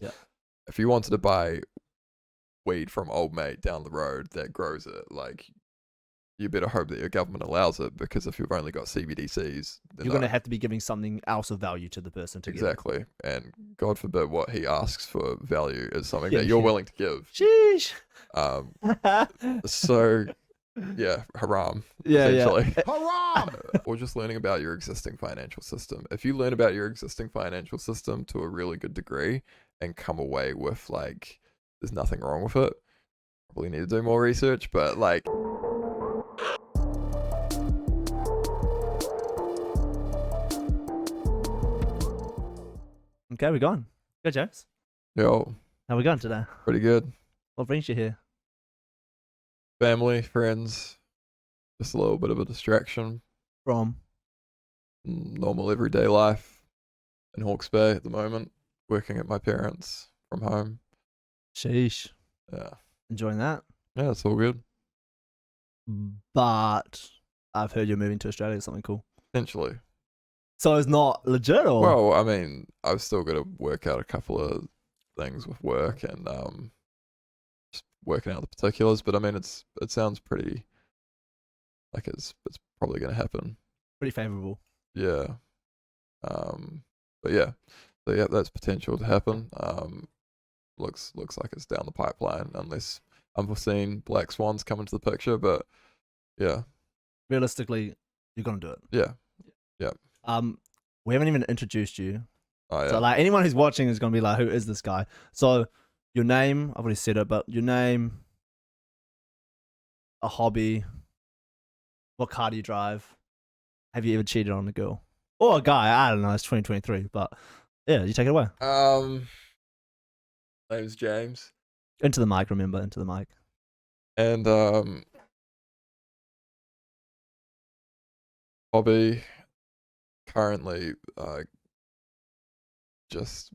Yeah. If you wanted to buy weed from old mate down the road that grows it, like, you better hope that your government allows it, because if you've only got CBDCs, you're going to have to be giving something else of value to the person to exactly. give. And God forbid what he asks for value is something that you're willing to give. Sheesh. So yeah, haram. Yeah, essentially. Haram! Or just learning about your existing financial system. If you learn about your existing financial system to a really good degree and come away with, like, there's nothing wrong with it, probably need to do more research, but like, Okay, we're gone. Go, James. yo, How we going today? pretty good. What brings you here? Family, friends, just a little bit of a distraction. From? Normal everyday life in Hawke's Bay at the moment, working at my parents from home. Sheesh. Yeah. Enjoying that? Yeah, it's all good. But I've heard you're moving to Australia or something cool. Essentially. So it's not legit, or? Well, I mean, I've still got to work out a couple of things with work and just working out the particulars, but I mean, it sounds pretty like it's probably going to happen. Pretty favourable. Yeah. But yeah. So yeah, that's potential to happen. Looks like it's down the pipeline unless unforeseen black swans come into the picture, but yeah. Realistically, you're gonna do it. Yeah. Yeah. We haven't even introduced you. Oh yeah. So like anyone who's watching is gonna be like, who is this guy? So your name, I've already said it, but your name, a hobby, what car do you drive? Have you ever cheated on a girl? Or a guy, I don't know, it's 2023, but yeah, you take it away. Name's James. Into the mic, remember, into the mic. And hobby currently just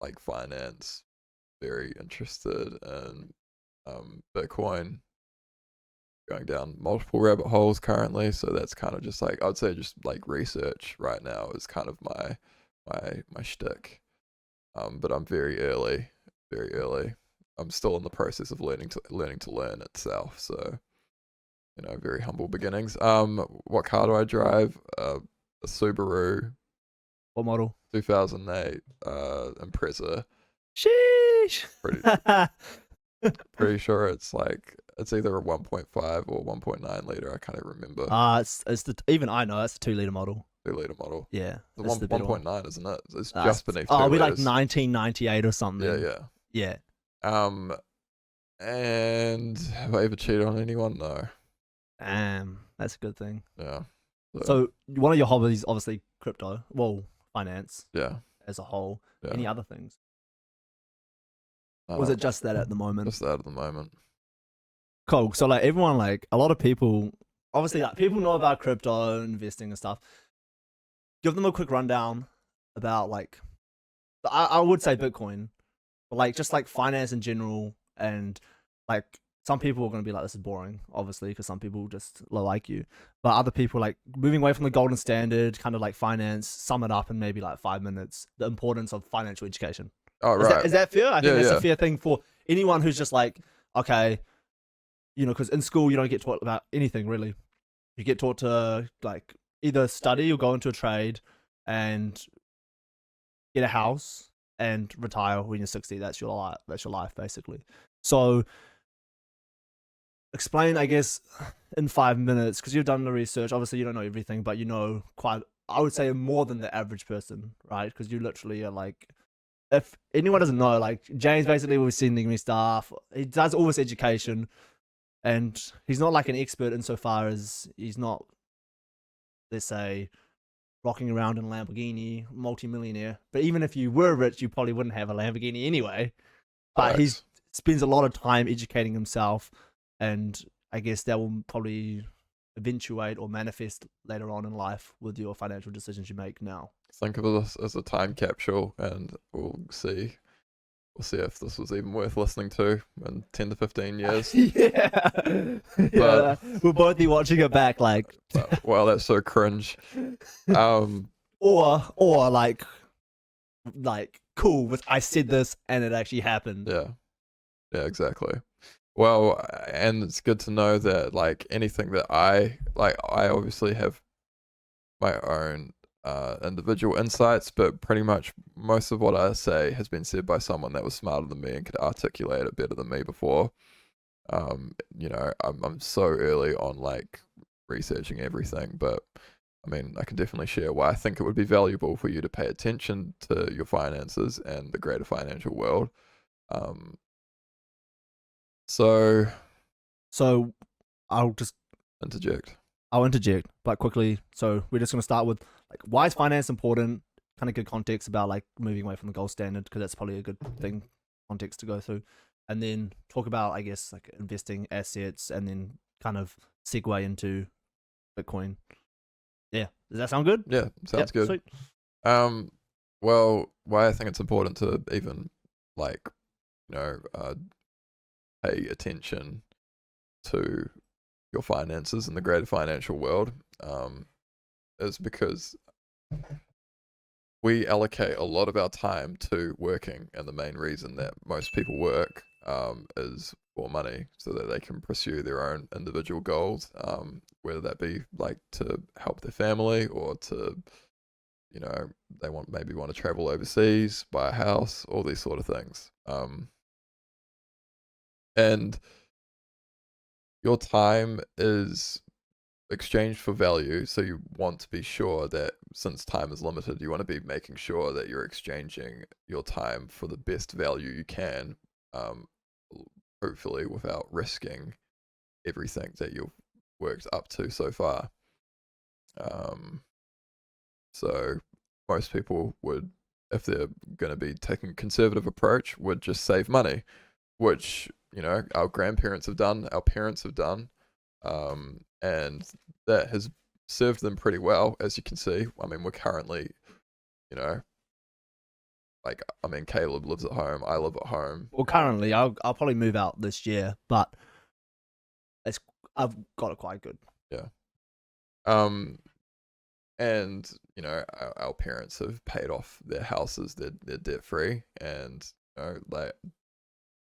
like finance, very interested in Bitcoin, going down multiple rabbit holes currently, so that's kind of just like, I'd say just like research right now is kind of my shtick. But I'm very early. I'm still in the process of learning to learn itself, so very humble beginnings. What car do I drive? A Subaru. What model? 2008 Impreza. Sheesh. Pretty sure it's either a 1.5 or 1.9 liter. I can't even remember. It's even I know it's a 2-liter model. 2-liter model. Yeah, The that's the better one. 1.9, isn't it? It's just beneath 2 Oh, we like liters. 1998 or something. Yeah. Yeah. And have I ever cheated on anyone? No. That's a good thing. Yeah. So one of your hobbies, obviously, crypto. Well, finance. Yeah. As a whole. Yeah. Any other things? Was it just that at the moment? Just that at the moment. Cool. So like everyone, like a lot of people, obviously, like people know about crypto investing and stuff. Give them a quick rundown about like, I would say Bitcoin, but like just like finance in general, and like some people are going to be like, this is boring, obviously, because some people just like you, but other people like moving away from the golden standard, kind of like finance, sum it up in maybe like 5 minutes, the importance of financial education. Oh, right. Is that fair? I think that's yeah. a fair thing for anyone who's just like, okay, because in school you don't get taught about anything really. You get taught to like either study or go into a trade and get a house and retire when you're 60. That's your life. That's your life basically. So explain, I guess, in 5 minutes, because you've done the research. Obviously, you don't know everything, but you know quite, I would say, more than the average person, right? Because you literally are like, if anyone doesn't know, like James basically was sending me stuff. He does all this education, and he's not like an expert insofar as he's not, let's say, rocking around in a Lamborghini, multi-millionaire. But even if you were rich, you probably wouldn't have a Lamborghini anyway. But Correct. he spends a lot of time educating himself, and I guess that will probably eventuate or manifest later on in life with your financial decisions you make now. Think of this as a time capsule, and we'll see if this was even worth listening to in 10 to 15 years. Yeah. We'll both be watching it back like, Wow, that's so cringe. or like cool, with I said this and it actually happened. Yeah. Yeah, exactly. Well, and it's good to know that like anything that I obviously have my own individual insights, but pretty much most of what I say has been said by someone that was smarter than me and could articulate it better than me before. I'm so early on like researching everything, but I mean, I can definitely share why I think it would be valuable for you to pay attention to your finances and the greater financial world. Um, so So I'll just interject. I'll interject, but quickly. So we're just gonna start with like why is finance important? Kind of good context about like moving away from the gold standard because that's probably a good thing context to go through, and then talk about I guess like investing assets, and then kind of segue into Bitcoin. Yeah, does that sound good? Yeah, sounds Yep, good. sweet. Um, well, why I think it's important to even like pay attention to your finances in the greater financial world is because we allocate a lot of our time to working, and the main reason that most people work is for money, so that they can pursue their own individual goals, whether that be like to help their family or to, you know, they maybe want to travel overseas, buy a house, all these sort of things. And your time is exchanged for value, so you want to be sure that since time is limited, you want to be making sure that you're exchanging your time for the best value you can, um, hopefully without risking everything that you've worked up to so far. Um, so most people would, if they're going to be taking a conservative approach, would just save money, which our grandparents have done, our parents have done, and that has served them pretty well, as you can see. I mean, we're currently, you know, like I mean, Caleb lives at home, I live at home. Well, currently I'll probably move out this year, but it's I've got it quite good. Yeah. Um, and our parents have paid off their houses, they're debt free, and like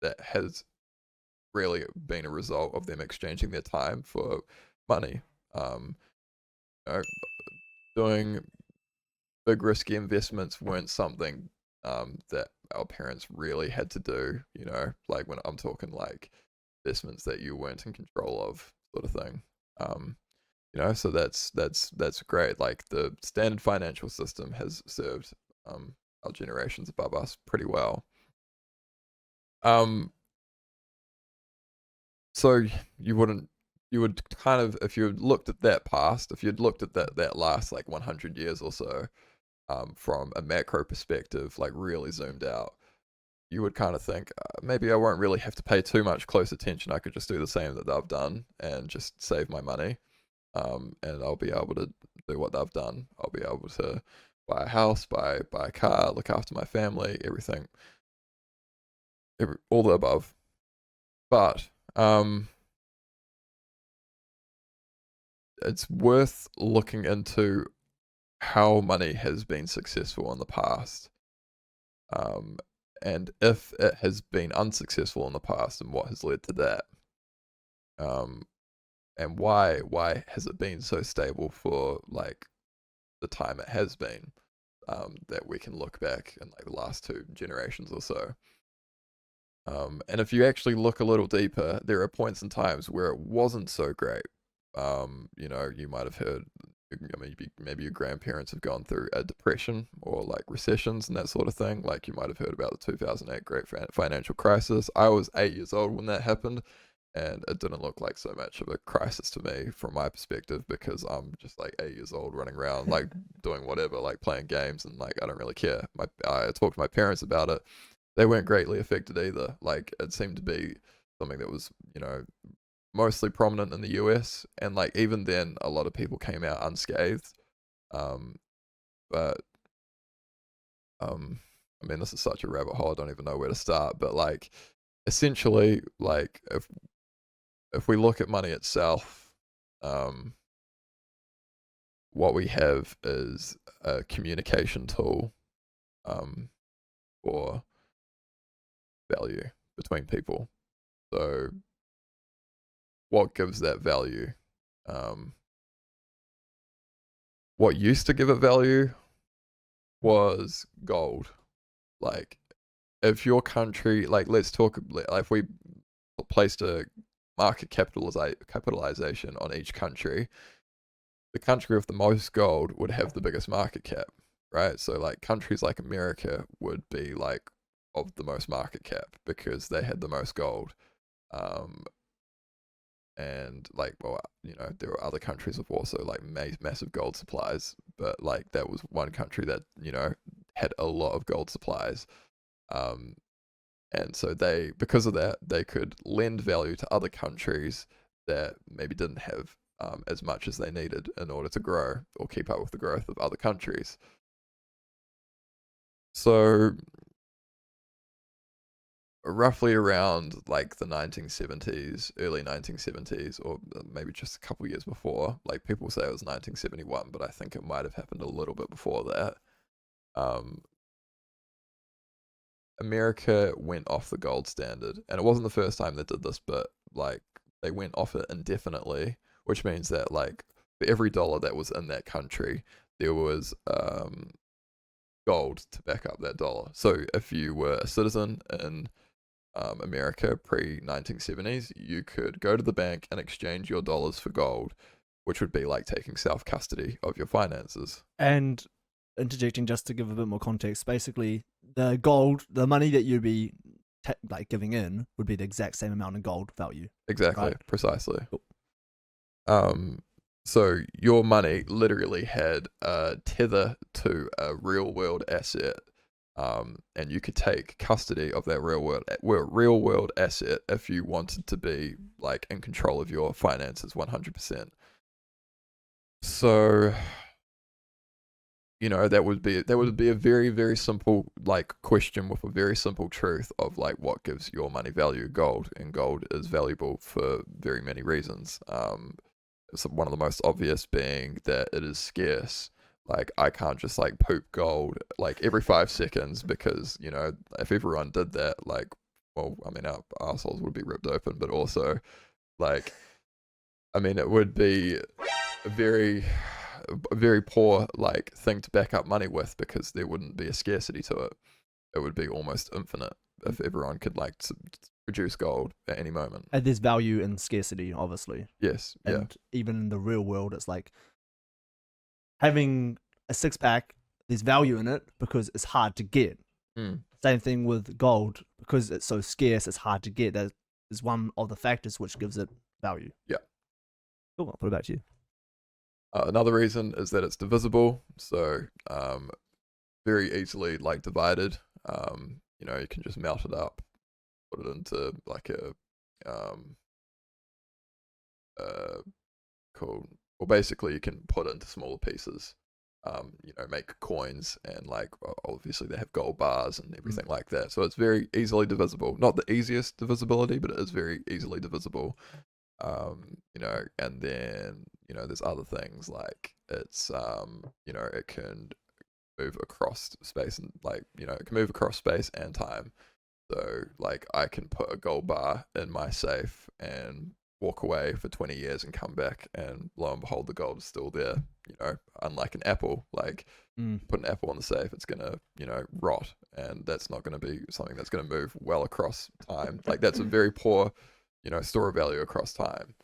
that has really been a result of them exchanging their time for money. Um, you know, doing big risky investments weren't something that our parents really had to do. Like when I'm talking like investments that you weren't in control of, sort of thing. Um, so that's great. Like the standard financial system has served our generations above us pretty well. Um, so you would kind of, if you had looked at that past, if you'd looked at that last like 100 years or so, from a macro perspective, like really zoomed out, you would kind of think maybe I won't really have to pay too much close attention. I could just do the same that they've done and just save my money, and I'll be able to do what they've done. I'll be able to buy a house, buy a car, look after my family, everything, all the above. But it's worth looking into how money has been successful in the past, and if it has been unsuccessful in the past and what has led to that, um, and why has it been so stable for like the time it has been, that we can look back in like the last 2 generations or so. And if you actually look a little deeper, there are points and times where it wasn't so great. You might have heard, maybe your grandparents have gone through a depression or like recessions and that sort of thing. Like you might have heard about the 2008 great financial crisis. I was 8 years old when that happened, and it didn't look like so much of a crisis to me from my perspective, because I'm just like 8 years old running around like doing whatever, like playing games, and like I don't really care. I talked to my parents about it. They weren't greatly affected either. Like it seemed to be something that was mostly prominent in the US, and like even then a lot of people came out unscathed. Um, but I mean, this is such a rabbit hole, I don't even know where to start. But like essentially, like if we look at money itself, um, what we have is a communication tool. Um, for value between people. So what gives that value? What used to give it value was gold. Like, if your country, like, let's talk, like, if we placed a market capitalization on each country, the country with the most gold would have the biggest market cap, right? So, like, countries like America would be, like, of the most market cap because they had the most gold. And, like, well, there were other countries with also, like, massive gold supplies, but, like, that was one country that, had a lot of gold supplies. And so because of that, they could lend value to other countries that maybe didn't have as much as they needed in order to grow or keep up with the growth of other countries. So roughly around like the 1970s, early 1970s, or maybe just a couple years before, like people say it was 1971, but I think it might have happened a little bit before that. America went off the gold standard, and it wasn't the first time they did this, but like they went off it indefinitely, which means that like for every dollar that was in that country, there was gold to back up that dollar. So if you were a citizen in America pre 1970s, you could go to the bank and exchange your dollars for gold, which would be like taking self custody of your finances. And interjecting just to give a bit more context, basically the gold, the money that you'd be like giving in would be the exact same amount in gold value. Exactly, right? precisely. Cool. So your money literally had a tether to a real world asset, and you could take custody of that real world asset if you wanted to be like in control of your finances 100%. So that would be a very, very simple like question with a very simple truth of like what gives your money value. Gold, and gold is valuable for very many reasons. So one of the most obvious being that it is scarce. Like I can't just like poop gold like every 5 seconds because if everyone did that, like, well, I mean our assholes would be ripped open, but also like, I mean it would be a very poor like thing to back up money with because there wouldn't be a scarcity to it. It would be almost infinite if everyone could like produce gold at any moment. And there's value in scarcity, obviously. Yes. Yeah. And even in the real world, it's like having a 6-pack, there's value in it because it's hard to get. Same thing with gold, because it's so scarce, it's hard to get. That is one of the factors which gives it value. Yeah. Cool, I'll put it back to you. Another reason is that it's divisible, so very easily like divided. You can just melt it up, put it into like a cool. Well, basically you can put it into smaller pieces. Make coins, and like obviously they have gold bars and everything like that. So it's very easily divisible. Not the easiest divisibility, but it is very easily divisible. And then there's other things like it's it can move across space, and like it can move across space and time. So like I can put a gold bar in my safe and walk away for 20 years and come back, and lo and behold the gold is still there. Unlike an apple, like put an apple in the safe, it's gonna rot, and that's not gonna be something that's gonna move well across time. Like that's a very poor store of value across time.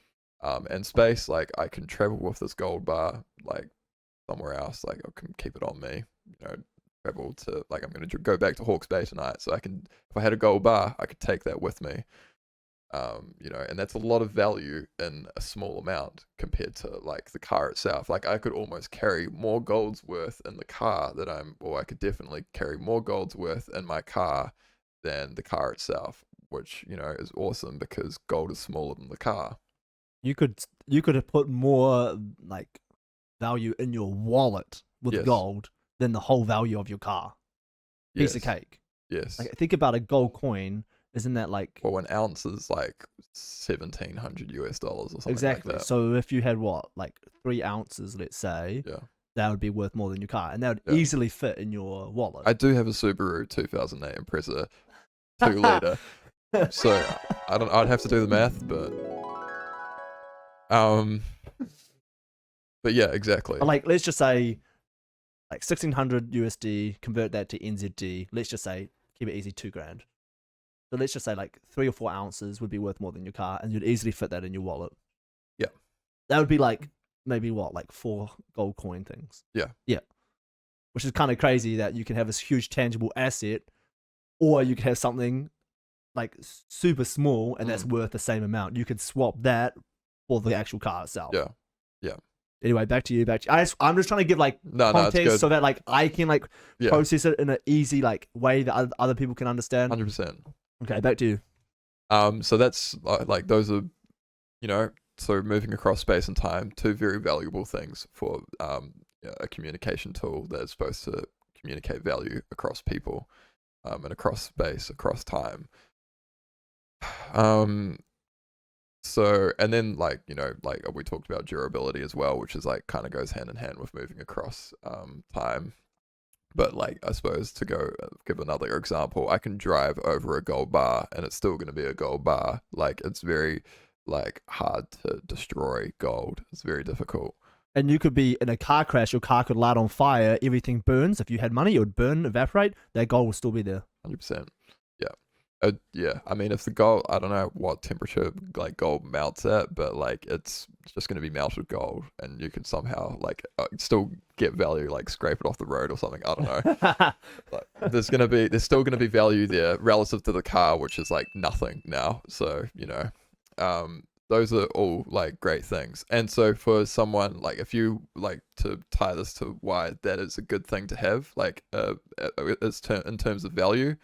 And space, like I can travel with this gold bar like somewhere else, like I can keep it on me, travel to, like I'm going to go back to Hawke's Bay tonight, so I can, if I had a gold bar, I could take that with me. And that's a lot of value in a small amount compared to like the car itself. Like I could almost carry more gold's worth in the car or I could definitely carry more gold's worth in my car than the car itself, which is awesome because gold is smaller than the car. You could have put more like value in your wallet with gold than the whole value of your car. Piece of cake. Yes. Like think about a gold coin. Isn't that like, well, an ounce is like $1,700 or something exactly like that. So if you had like 3 ounces, let's say, that would be worth more than your car, and that would Yeah. easily fit in your wallet. I do have a Subaru 2008 Impreza 2-liter, so I'd have to do the math, but yeah, exactly. But like, let's just say, like 1,600 USD, convert that to NZD. Let's just say, keep it easy, $2,000. So let's just say like 3 or 4 ounces would be worth more than your car, and you'd easily fit that in your wallet. Yeah. That would be like maybe what, like 4 gold coin things. Yeah. Yeah. Which is kind of crazy that you can have this huge tangible asset, or you could have something like super small and that's worth the same amount. You could swap that for the actual car itself. Yeah. Yeah. Anyway, back to you. I'm just trying to give like No, it's context good. so that like I can like Yeah. process it in an easy like way that other people can understand. 100%. Okay, back to you. So that's like those are, so moving across space and time, 2 very valuable things for a communication tool that is supposed to communicate value across people, and across space, across time. So, and then like we talked about durability as well, which is like kind of goes hand in hand with moving across time. But like, I suppose to go give another example, I can drive over a gold bar and it's still going to be a gold bar. Like, it's very like hard to destroy gold. It's very difficult. And you could be in a car crash, your car could light on fire, everything burns. If you had money, it would burn, evaporate. That gold will still be there. 100%. Yeah. Yeah. I mean, if the gold, I don't know what temperature like gold melts at, but like it's just going to be melted gold, and you could somehow like still get value, like scrape it off the road or something. I don't know. Like, there's still gonna be value there relative to the car, which is like nothing now. So those are all like great things. And so for someone like, if you like to tie this to why that is a good thing to have, like in terms of value,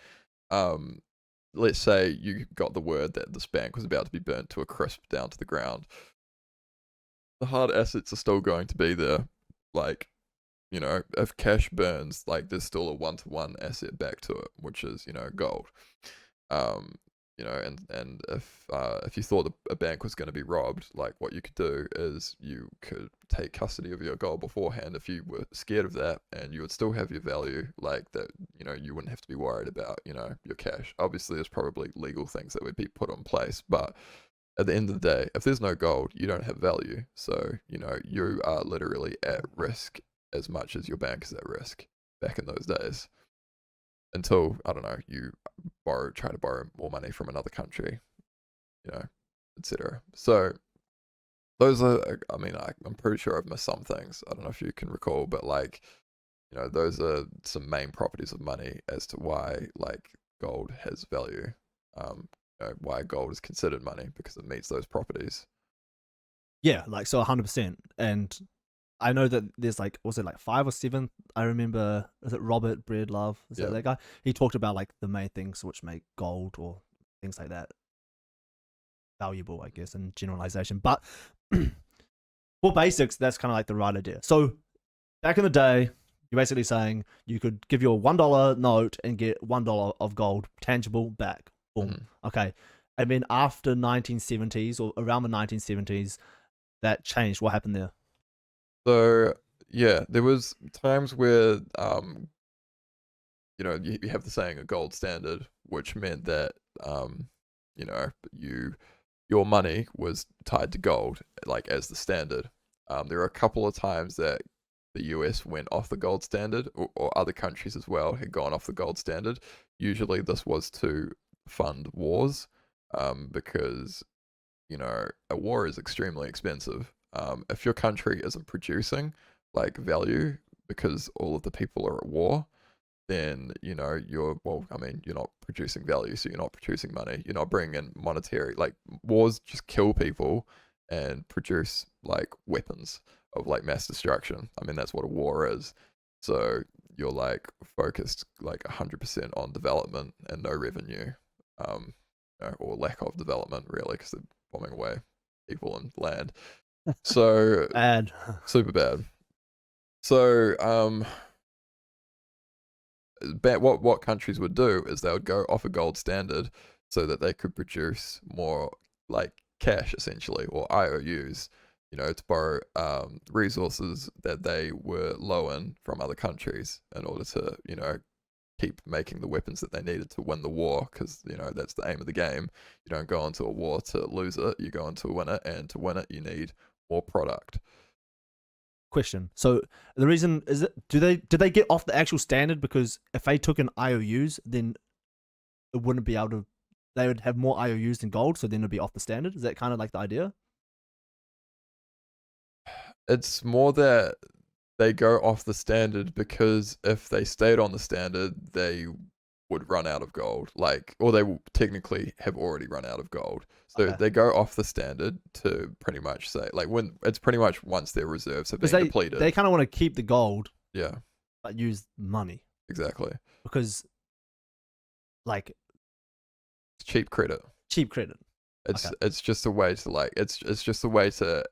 let's say you got the word that this bank was about to be burnt to a crisp down to the ground. The hard assets are still going to be there. Like, if cash burns, like there's still a 1-to-1 asset back to it, which is, gold. And if you thought a bank was going to be robbed, like what you could do is you could take custody of your gold beforehand if you were scared of that, and you would still have your value, like that, you wouldn't have to be worried about, your cash. Obviously, there's probably legal things that would be put in place, but at the end of the day, if there's no gold, you don't have value. So, you are literally at risk as much as your bank is at risk back in those days. Until, I don't know, you try to borrow more money from another country, etc. So those are, I mean, I'm pretty sure I've missed some things. I don't know if you can recall, but like, those are some main properties of money as to why like gold has value. Why gold is considered money, because it meets those properties. Yeah, like so 100%. And I know that there's like, was it like 5 or 7? I remember, is it Robert Breedlove? Is that guy? He talked about like the main things which make gold or things like that valuable, I guess, in generalization. But for basics, that's kind of like the right idea. So back in the day, you're basically saying you could give your $1 note and get $1 of gold tangible back. Boom. Mm-hmm. Okay. And then after 1970s or around the 1970s, that changed. What happened there? So yeah, there was times where you have the saying a gold standard, which meant that your money was tied to gold, like as the standard. There were a couple of times that the US went off the gold standard, or other countries as well had gone off the gold standard. Usually this was to fund wars, because a war is extremely expensive. If your country isn't producing like value because all of the people are at war, then you're not producing value, so you're not producing money, you're not bringing in monetary, like wars just kill people and produce like weapons of like mass destruction. I mean, that's what a war is. So you're like focused like 100% on development and no revenue, or lack of development really, because they're bombing away people and land. So Bad. super bad. So what countries would do is they would go off a gold standard so that they could produce more like cash essentially, or IOUs, to borrow resources that they were low in from other countries in order to, keep making the weapons that they needed to win the war, because, that's the aim of the game. You don't go into a war to lose it, you go into win it, and to win it, you need more product. Question. So the reason is it, did they get off the actual standard? Because if they took in IOUs, then it wouldn't be able to, they would have more IOUs than gold, so then it'd be off the standard. Is that kind of like the idea? It's more that they go off the standard because if they stayed on the standard, they would run out of gold, or they will technically have already run out of gold. So Okay. they go off the standard to pretty much say, when it's pretty much once their reserves have been Because depleted. they kind of want to keep the gold, Yeah, but use money exactly. because, like, It's cheap credit. cheap credit. It's just a way to it's just a way to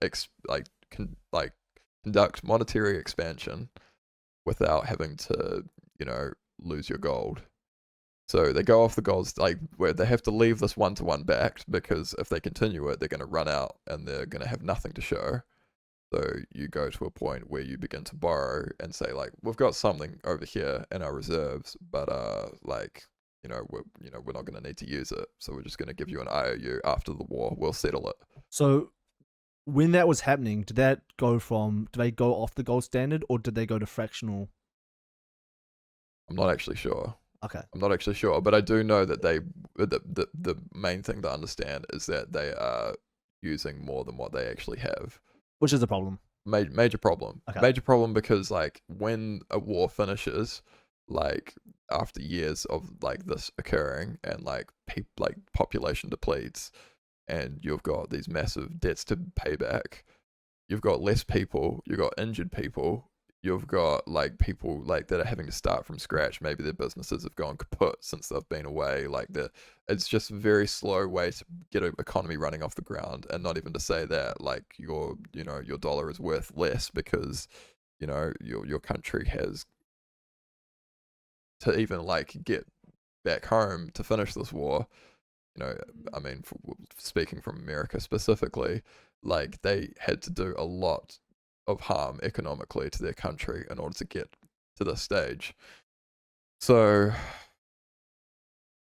conduct monetary expansion without having to lose your gold. So they go off the goals where they have to leave this 1-to-1 backed, because if they continue it, they're going to run out and they're going to have nothing to show. So you go to a point where you begin to borrow and say, we've got something over here in our reserves, but we're not going to need to use it, so we're just going to give you an IOU. After the war, we'll settle it. So when that was happening, did they go off the gold standard, or did they go to fractional? I'm not actually sure. Okay. I'm not actually sure, but I do know that the main thing to understand is that they are using more than what they actually have. Which is a problem. Major problem. Okay. Major problem, because when a war finishes, after years of this occurring, and population depletes, and you've got these massive debts to pay back, you've got less people, you've got injured people, you've got people that are having to start from scratch. Maybe their businesses have gone kaput since they've been away. It's just a very slow way to get an economy running off the ground. And not even to say that your dollar is worth less because your country has to even get back home to finish this war. I mean, speaking from America specifically, they had to do a lot of harm economically to their country in order to get to this stage. So,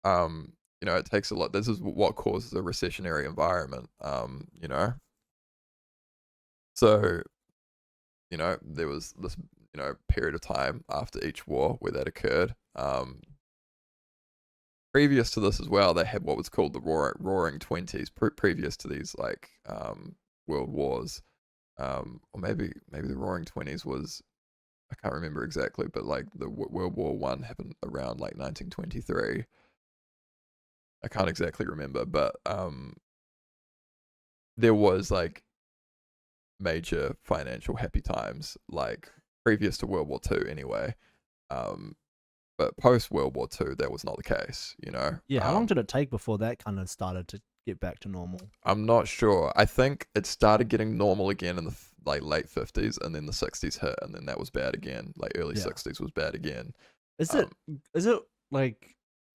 it takes a lot. This is what causes a recessionary environment. So, there was this, period of time after each war where that occurred. Previous to this as well, they had what was called the Roaring Twenties. Previous to these world wars. Or maybe the Roaring Twenties was, I can't remember exactly, but the World War One happened around 1923. I can't exactly remember, but there was major financial happy times previous to World War Two anyway. But post World War Two, that was not the case. Yeah. How long did it take before that kind of started to get back to normal? I'm not sure. I think it started getting normal again in the late 50s, and then the 60s hit, and then that was bad again. Early 60s was bad again. Is it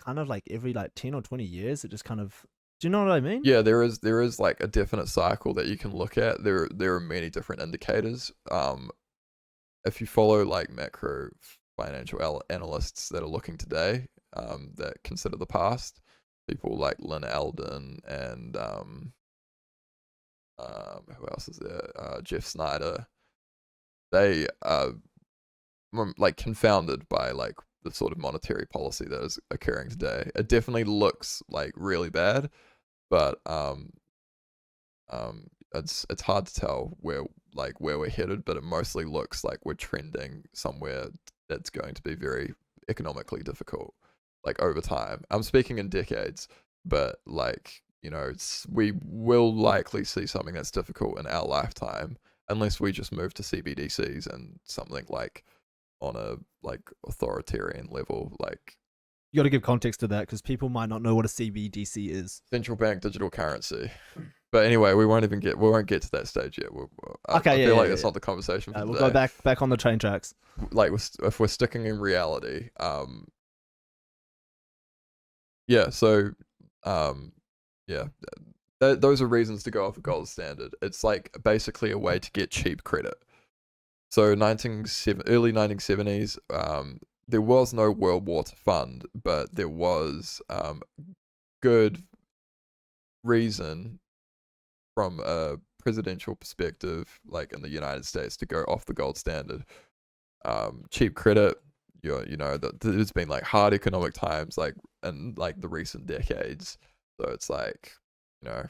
kind of every 10 or 20 years? It just kind of, do you know what I mean? Yeah, there is a definite cycle that you can look at. There are many different indicators. If you follow macro financial analysts that are looking today, that consider the past, people like Lynn Alden and who else is there? Jeff Snyder. They are confounded by the sort of monetary policy that is occurring today. It definitely looks really bad, but it's hard to tell where we're headed. But it mostly looks like we're trending somewhere that's going to be very economically difficult, over time. I'm speaking in decades, but we will likely see something that's difficult in our lifetime, unless we just move to CBDCs and something on a authoritarian level. You got to give context to that because people might not know what a CBDC is. Central bank digital currency. But anyway, we won't get to that stage yet. I feel it's not the conversation for today. We'll go back on the train tracks. If we're sticking in reality, yeah. So, yeah, those are reasons to go off a gold standard. It's like basically a way to get cheap credit. So early 1970s, there was no World War to fund, but there was good reason from a presidential perspective, like in the United States, to go off the gold standard. Cheap credit, there's been like hard economic times, like in like the recent decades. So it's like, go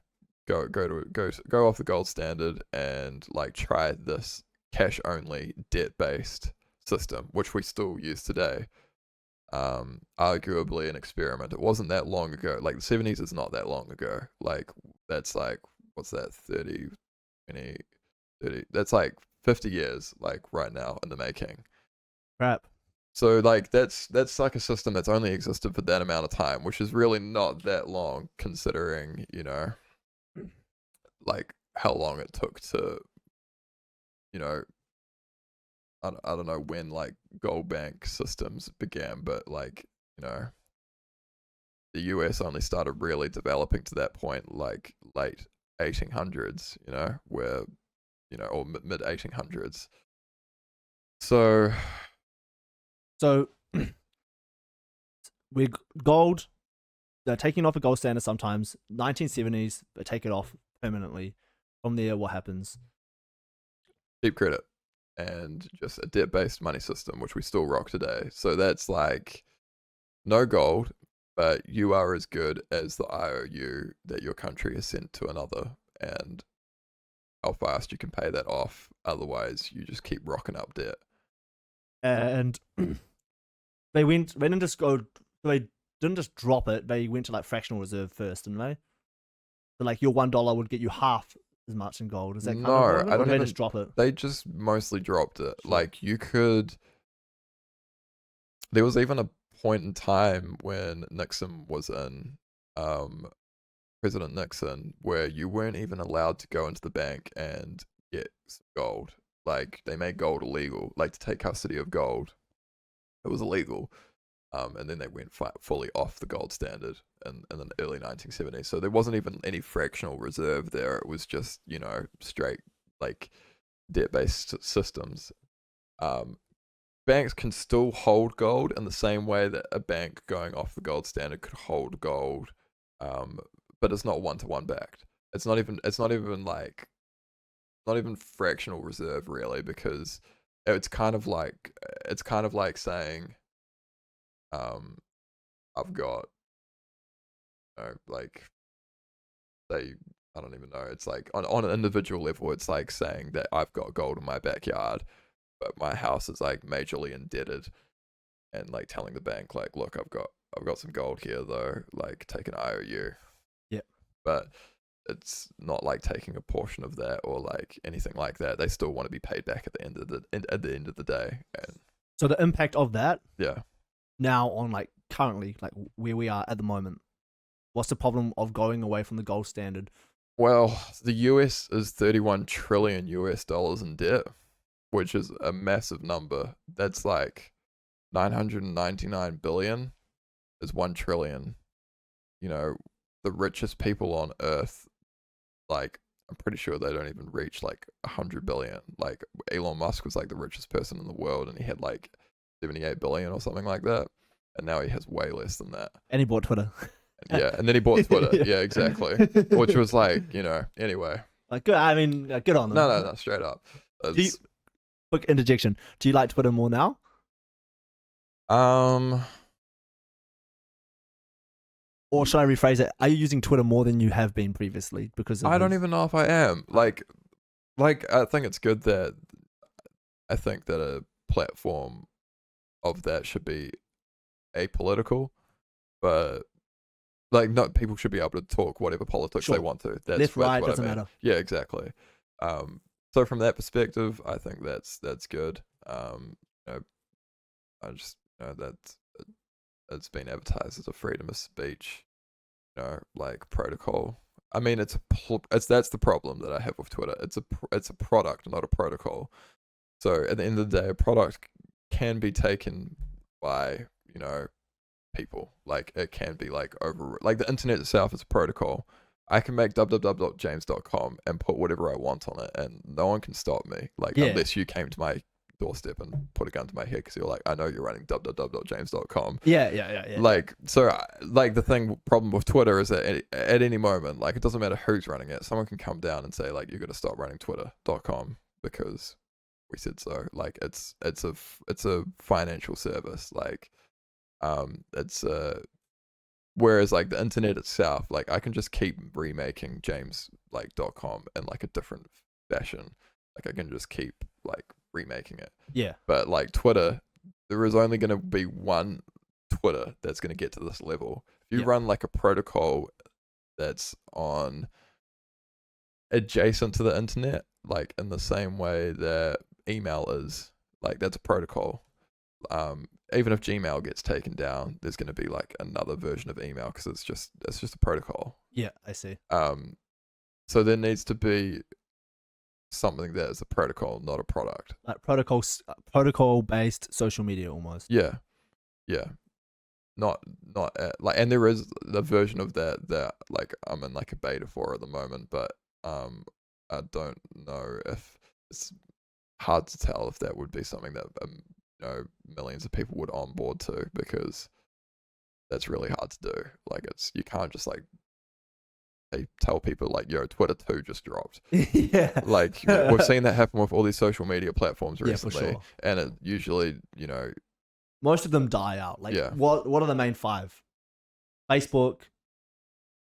off the gold standard and like try this cash only debt based system, which we still use today. Arguably an experiment. It wasn't that long ago. Like the 70s is not that long ago. Like that's like, what's that, 30, 20, 30, that's like 50 years like right now in the making. Crap. So like that's like a system that's only existed for that amount of time, which is really not that long considering, like how long it took to, I don't know when like gold bank systems began, but like, the US only started really developing to that point like late 1800s, where, or mid 1800s. So we gold, they're taking off a gold standard sometimes. 1970s, they take it off permanently. From there, what happens? Cheap credit and just a debt-based money system, which we still rock today. So that's like no gold, but you are as good as the IOU that your country has sent to another, and how fast you can pay that off. Otherwise, you just keep rocking up debt. And they didn't just go. They didn't just drop it. They went to like fractional reserve first, didn't they? So like your $1 would get you half as much in gold. Is that kind of relevant? I don't Or did even, they just drop it? They just mostly dropped it. Sure. Like you could. There was even a point in time when Nixon was in, President Nixon, where you weren't even allowed to go into the bank and get some gold. Like they made gold illegal, like to take custody of gold. It was illegal. And then they went fully off the gold standard in the early 1970s. So there wasn't even any fractional reserve there. It was just, straight like debt-based systems. Banks can still hold gold in the same way that a bank going off the gold standard could hold gold, but it's not one-to-one backed. It's not even fractional reserve really, because it's kind of like saying, I've got, like, say, I don't even know. It's like on an individual level, it's like saying that I've got gold in my backyard, but my house is like majorly indebted, and like telling the bank like, look, I've got some gold here though, like take an IOU. Yeah. But it's not like taking a portion of that or like anything like that. They still want to be paid back at the end of the day. And so the impact of that, yeah, now on like currently, like where we are at the moment, what's the problem of going away from the gold standard? Well, the US is 31 trillion US dollars in debt, which is a massive number. That's like 999 billion is 1 trillion. The richest people on earth, like, I'm pretty sure they don't even reach like 100 billion. Like Elon Musk was like the richest person in the world and he had like 78 billion or something like that. And now he has way less than that. And he bought Twitter. Yeah, and then he bought Twitter. Yeah, exactly. Which was like, anyway. Like, good. I mean, good on them. No, straight up. Quick interjection. Do you like Twitter more now? Or should I rephrase it? Are you using Twitter more than you have been previously? Because I don't even know if I am. Like I think it's good that I think that a platform of that should be apolitical, but like not people should be able to talk whatever politics they want to. That's left, right, what doesn't I mean. matter. Yeah, exactly. So from that perspective, I think that's good. I just that's it's been advertised as a freedom of speech, like protocol. I mean, that's the problem that I have with Twitter. It's a product, not a protocol. So at the end of the day, a product can be taken by people. Like it can be like the internet itself is a protocol. I can make www.james.com and put whatever I want on it, and no one can stop me. Like, Yeah. unless you came to my doorstep and put a gun to my head because you're like, I know you're running www.james.com. Yeah. Like, so, like, the problem with Twitter is that at any moment, like, it doesn't matter who's running it, someone can come down and say, like, you're gonna stop running twitter.com because we said so. Like, it's a financial service. Like, it's whereas like the internet itself, like I can just keep remaking James like .com in like a different fashion. Like I can just keep like remaking it. Yeah. But like Twitter, there is only going to be one Twitter that's going to get to this level. If you run like a protocol that's on adjacent to the internet, like in the same way that email is, like that's a protocol. Even if Gmail gets taken down, there's going to be like another version of email because it's just a protocol. Yeah, I see. So there needs to be something that is a protocol, not a product. Like protocol based social media almost. Yeah. Not like, and there is the version of that like I'm in like a beta for at the moment, but I don't know if it's hard to tell if that would be something that millions of people would onboard to, because that's really hard to do. Like you can't just like tell people like, yo, Twitter 2 just dropped. Yeah. Like we've seen that happen with all these social media platforms recently. Yeah, for sure. And it usually, most of them die out. Like what are the main 5? Facebook,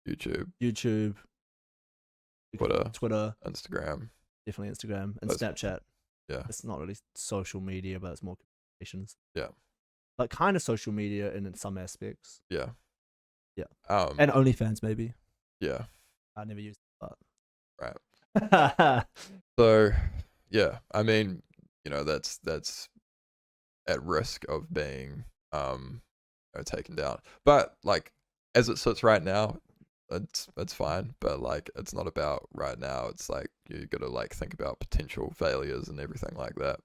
YouTube, Twitter, Instagram. Definitely Instagram and Snapchat. Yeah. It's not really social media, but it's more communications. Yeah. But kind of social media in some aspects. Yeah. Yeah. And OnlyFans maybe. Yeah. I never used it, but. Right. So, yeah, I mean, that's at risk of being taken down. But like as it sits right now, it's fine, but like it's not about right now. It's like you got to like think about potential failures and everything like that.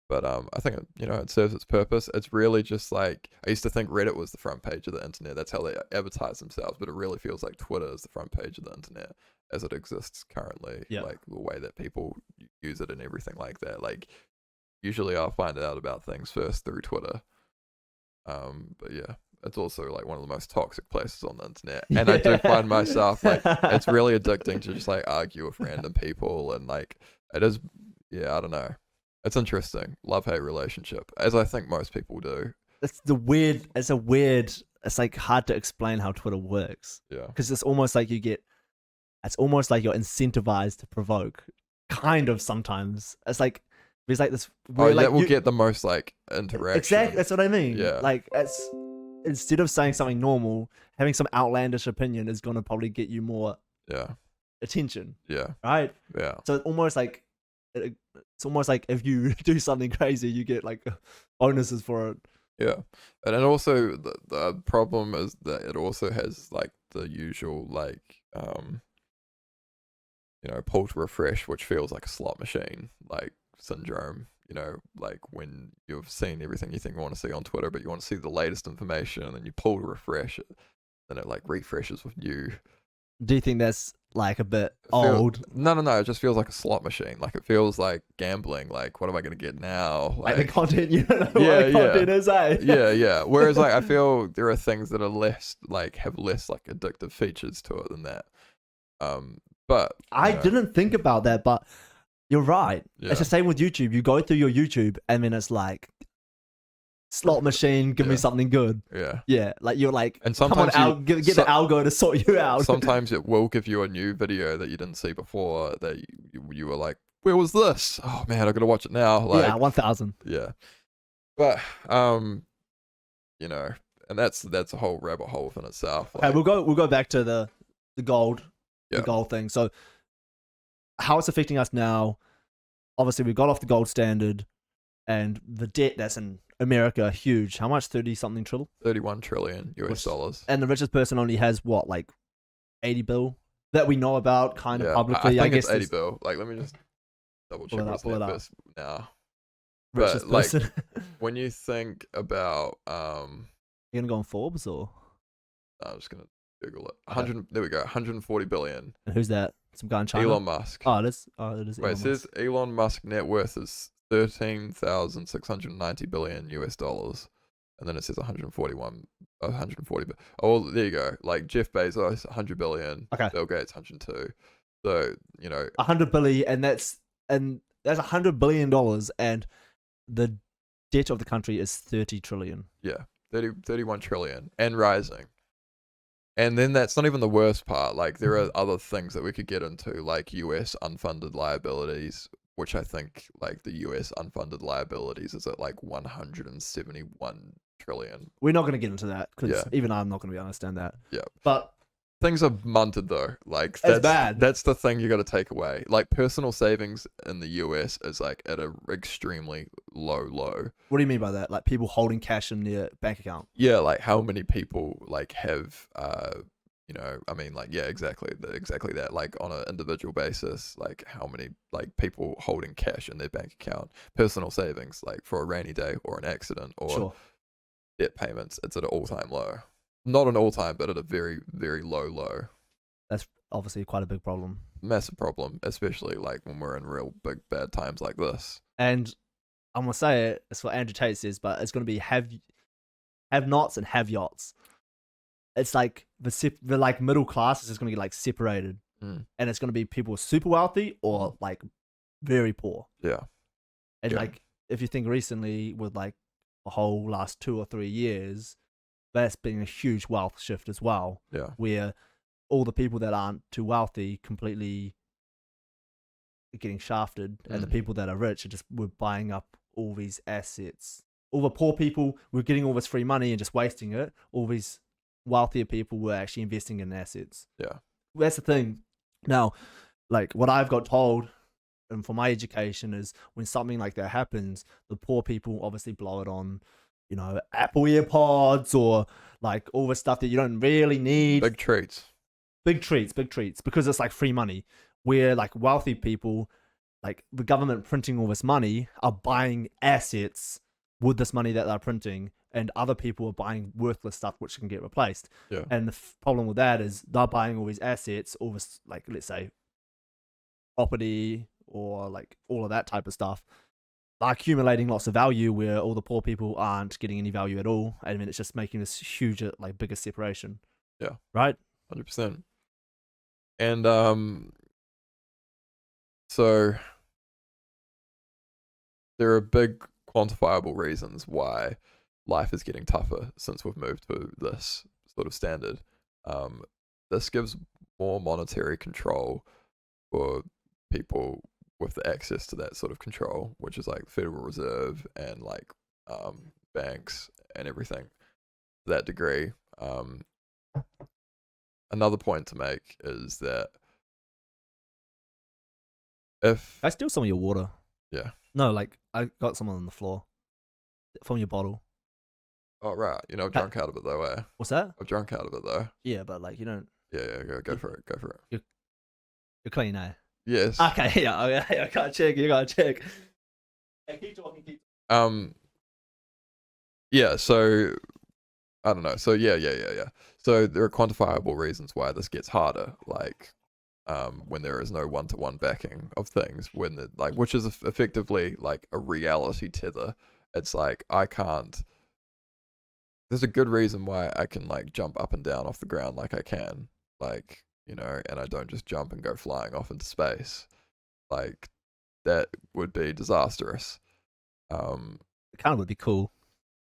But I think it serves its purpose. It's really just like, I used to think Reddit was the front page of the internet. That's how they advertise themselves. But it really feels like Twitter is the front page of the internet as it exists currently. Yeah. Like the way that people use it and everything like that. Like usually I'll find out about things first through Twitter. But yeah, it's also like one of the most toxic places on the internet. And I do find myself like, it's really addicting to just like argue with random people, and like it is, I don't know. It's interesting. Love-hate relationship, as I think most people do. It's like hard to explain how Twitter works. Yeah. Because it's almost like it's almost like you're incentivized to provoke. Kind of sometimes. It's like there's like this. That will get the most like interaction. Exactly. That's what I mean. Yeah. Like it's, instead of saying something normal, having some outlandish opinion is gonna probably get you more attention. Yeah. Right. Yeah. So it's almost like if you do something crazy, you get like bonuses for it. Yeah. And then also the problem is that it also has like the usual like pull to refresh, which feels like a slot machine like syndrome. Like when you've seen everything you think you want to see on Twitter, but you want to see the latest information, and then you pull to refresh it, then it like refreshes with new. Do you think that's like a bit old? No. It just feels like a slot machine. Like it feels like gambling. Like, what am I going to get now? Like the content, you don't know what the content is, eh? Yeah. Whereas like I feel there are things that are less like have less like addictive features to it than that. But I didn't think about that, but you're right. Yeah. It's the same with YouTube. You go through your YouTube and then it's like slot machine, give me something good. Yeah, like you're like, and sometimes come on, get the algo to sort you out. Sometimes it will give you a new video that you didn't see before that you were like, where was this? Oh man, I gotta watch it now. Like, 1000. Yeah, but and that's a whole rabbit hole within itself. Like, okay, we'll go back to the gold thing. So how it's affecting us now? Obviously, we got off the gold standard, and the debt that's in America, huge. How much? 30-something trillion? 31 trillion US dollars. And the richest person only has what, like 80 bill that we know about, kind of publicly. I think it's 80 bill. Like, let me just double check what's net worth now. Richest but person. Like, when you think about you're gonna go on Forbes or? I'm just gonna Google it. Okay. 100. There we go. 140 billion. And who's that? Some guy in China? Elon Musk. Oh, it is. Oh, it is Wait, Elon it says Musk. Elon Musk net worth is 13,690 billion US dollars, and then it says 140. Oh, there you go. Like Jeff Bezos, 100 billion. Okay. Bill Gates, 102. So 100 billion, and that's $100 billion, and the debt of the country is 30 trillion. yeah, 31 trillion and rising. And then that's not even the worst part. Like there are other things that we could get into, like US unfunded liabilities, which I think like the US unfunded liabilities is at like 171 trillion. We're not going to get into that because Yeah. even I'm not going to be able to understand that. Yeah. But Things are munted though. Like it's bad. That's the thing you got to take away. Like personal savings in the US is like at a extremely low. What do you mean by that? Like people holding cash in their bank account? Yeah, like how many people like have I mean like yeah, exactly that. Like on an individual basis, like how many like people holding cash in their bank account, personal savings, like for a rainy day or an accident or Sure. debt payments, it's at an all-time low. Not an all-time, but at a very, very low. That's obviously quite a big problem. Massive problem, especially like when we're in real big bad times like this. And I'm going to say it, it's what Andrew Tate says, but it's going to be have-nots and have-yachts. It's like the like middle class is just going to get like separated. And it's going to be people super wealthy or like very poor. Yeah. And Yeah. like if you think recently with like the whole last 2 or 3 years, that's been a huge wealth shift as well. Yeah. Where all the people that aren't too wealthy completely getting shafted, and the people that are rich are just were buying up all these assets. All the poor people were getting all this free money and just wasting it. All these wealthier people were actually investing in assets. Yeah. That's the thing. Now, like what I've got told, and for my education, is when something like that happens, the poor people obviously blow it on, Apple AirPods or like all the stuff that you don't really need. Big treats, because it's like free money. Where like wealthy people, like the government printing all this money, are buying assets with this money that they're printing, and other people are buying worthless stuff which can get replaced. Yeah. And the problem with that is they're buying all these assets, all this like let's say property or like all of that type of stuff. They're accumulating lots of value where all the poor people aren't getting any value at all. I mean, it's just making this huge, like, bigger separation. Yeah. Right? 100%. And so there are big quantifiable reasons why life is getting tougher since we've moved to this sort of standard. This gives more monetary control for people with the access to that sort of control, which is like the Federal Reserve and like banks and everything to that degree. Another point to make is that if I steal some of your water. Yeah. No, like I got some on the floor from your bottle. Oh right, I've drunk out of it though. What's that? I've drunk out of it though. Yeah, but like you don't. Yeah, go for it. You're clean, eh? Yes. Okay, yeah, I gotta check. You gotta check. Hey, keep talking. Yeah. So I don't know. So yeah. So there are quantifiable reasons why this gets harder, like when there is no one-to-one backing of things, which is effectively like a reality tether. It's like I can't. There's a good reason why I can like jump up and down off the ground like I can, like and I don't just jump and go flying off into space. Like that would be disastrous. It kind of would be cool.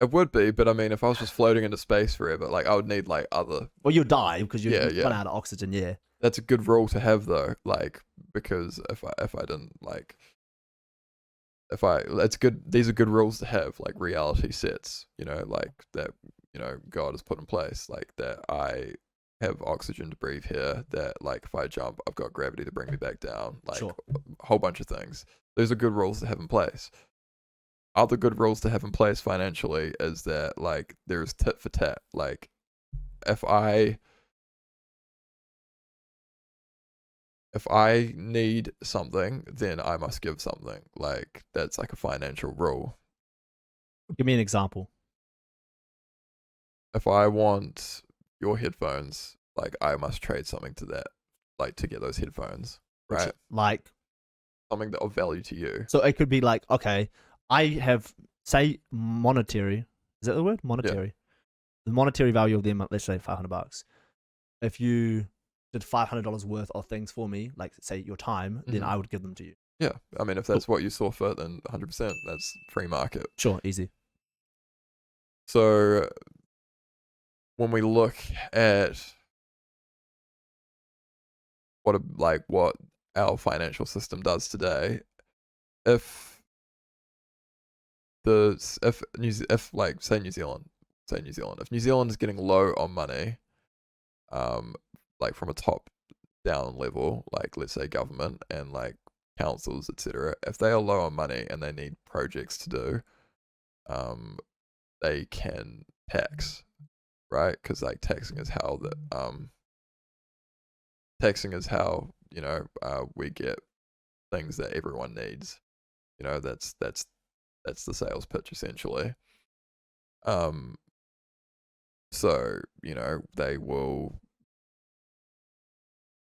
It would be, but I mean, if I was just floating into space forever, like I would need like other. Well, you'll die because you Yeah. run out of oxygen. Yeah. That's a good rule to have though, like because if I didn't like. It's good. These are good rules to have, like reality sets, like that, God has put in place, like that I have oxygen to breathe here, that like if I jump, I've got gravity to bring me back down, like Sure. a whole bunch of things. Those are good rules to have in place. Other good rules to have in place financially is that like there's tit for tat. Like if I need something, then I must give something. Like that's like a financial rule. Give me an example. If I want your headphones like I must trade something to that, like to get those headphones, Which, right? like, Something that of value to you. so it could be like, okay, I have, say, monetary. Is that the word? Monetary. The monetary value of them, let's say $500. If you did $500 worth of things for me, like say your time, then I would give them to you. Yeah, I mean, if that's what you saw fit, then 100%, that's free market. Sure, easy. So when we look at what our financial system does today, if like say New Zealand, if New Zealand is getting low on money, like from a top down level, like let's say government and like councils, etc., if they are low on money and they need projects to do, they can tax, right? Because like taxing is how we get things that everyone needs. You know, that's the sales pitch essentially. So you know they will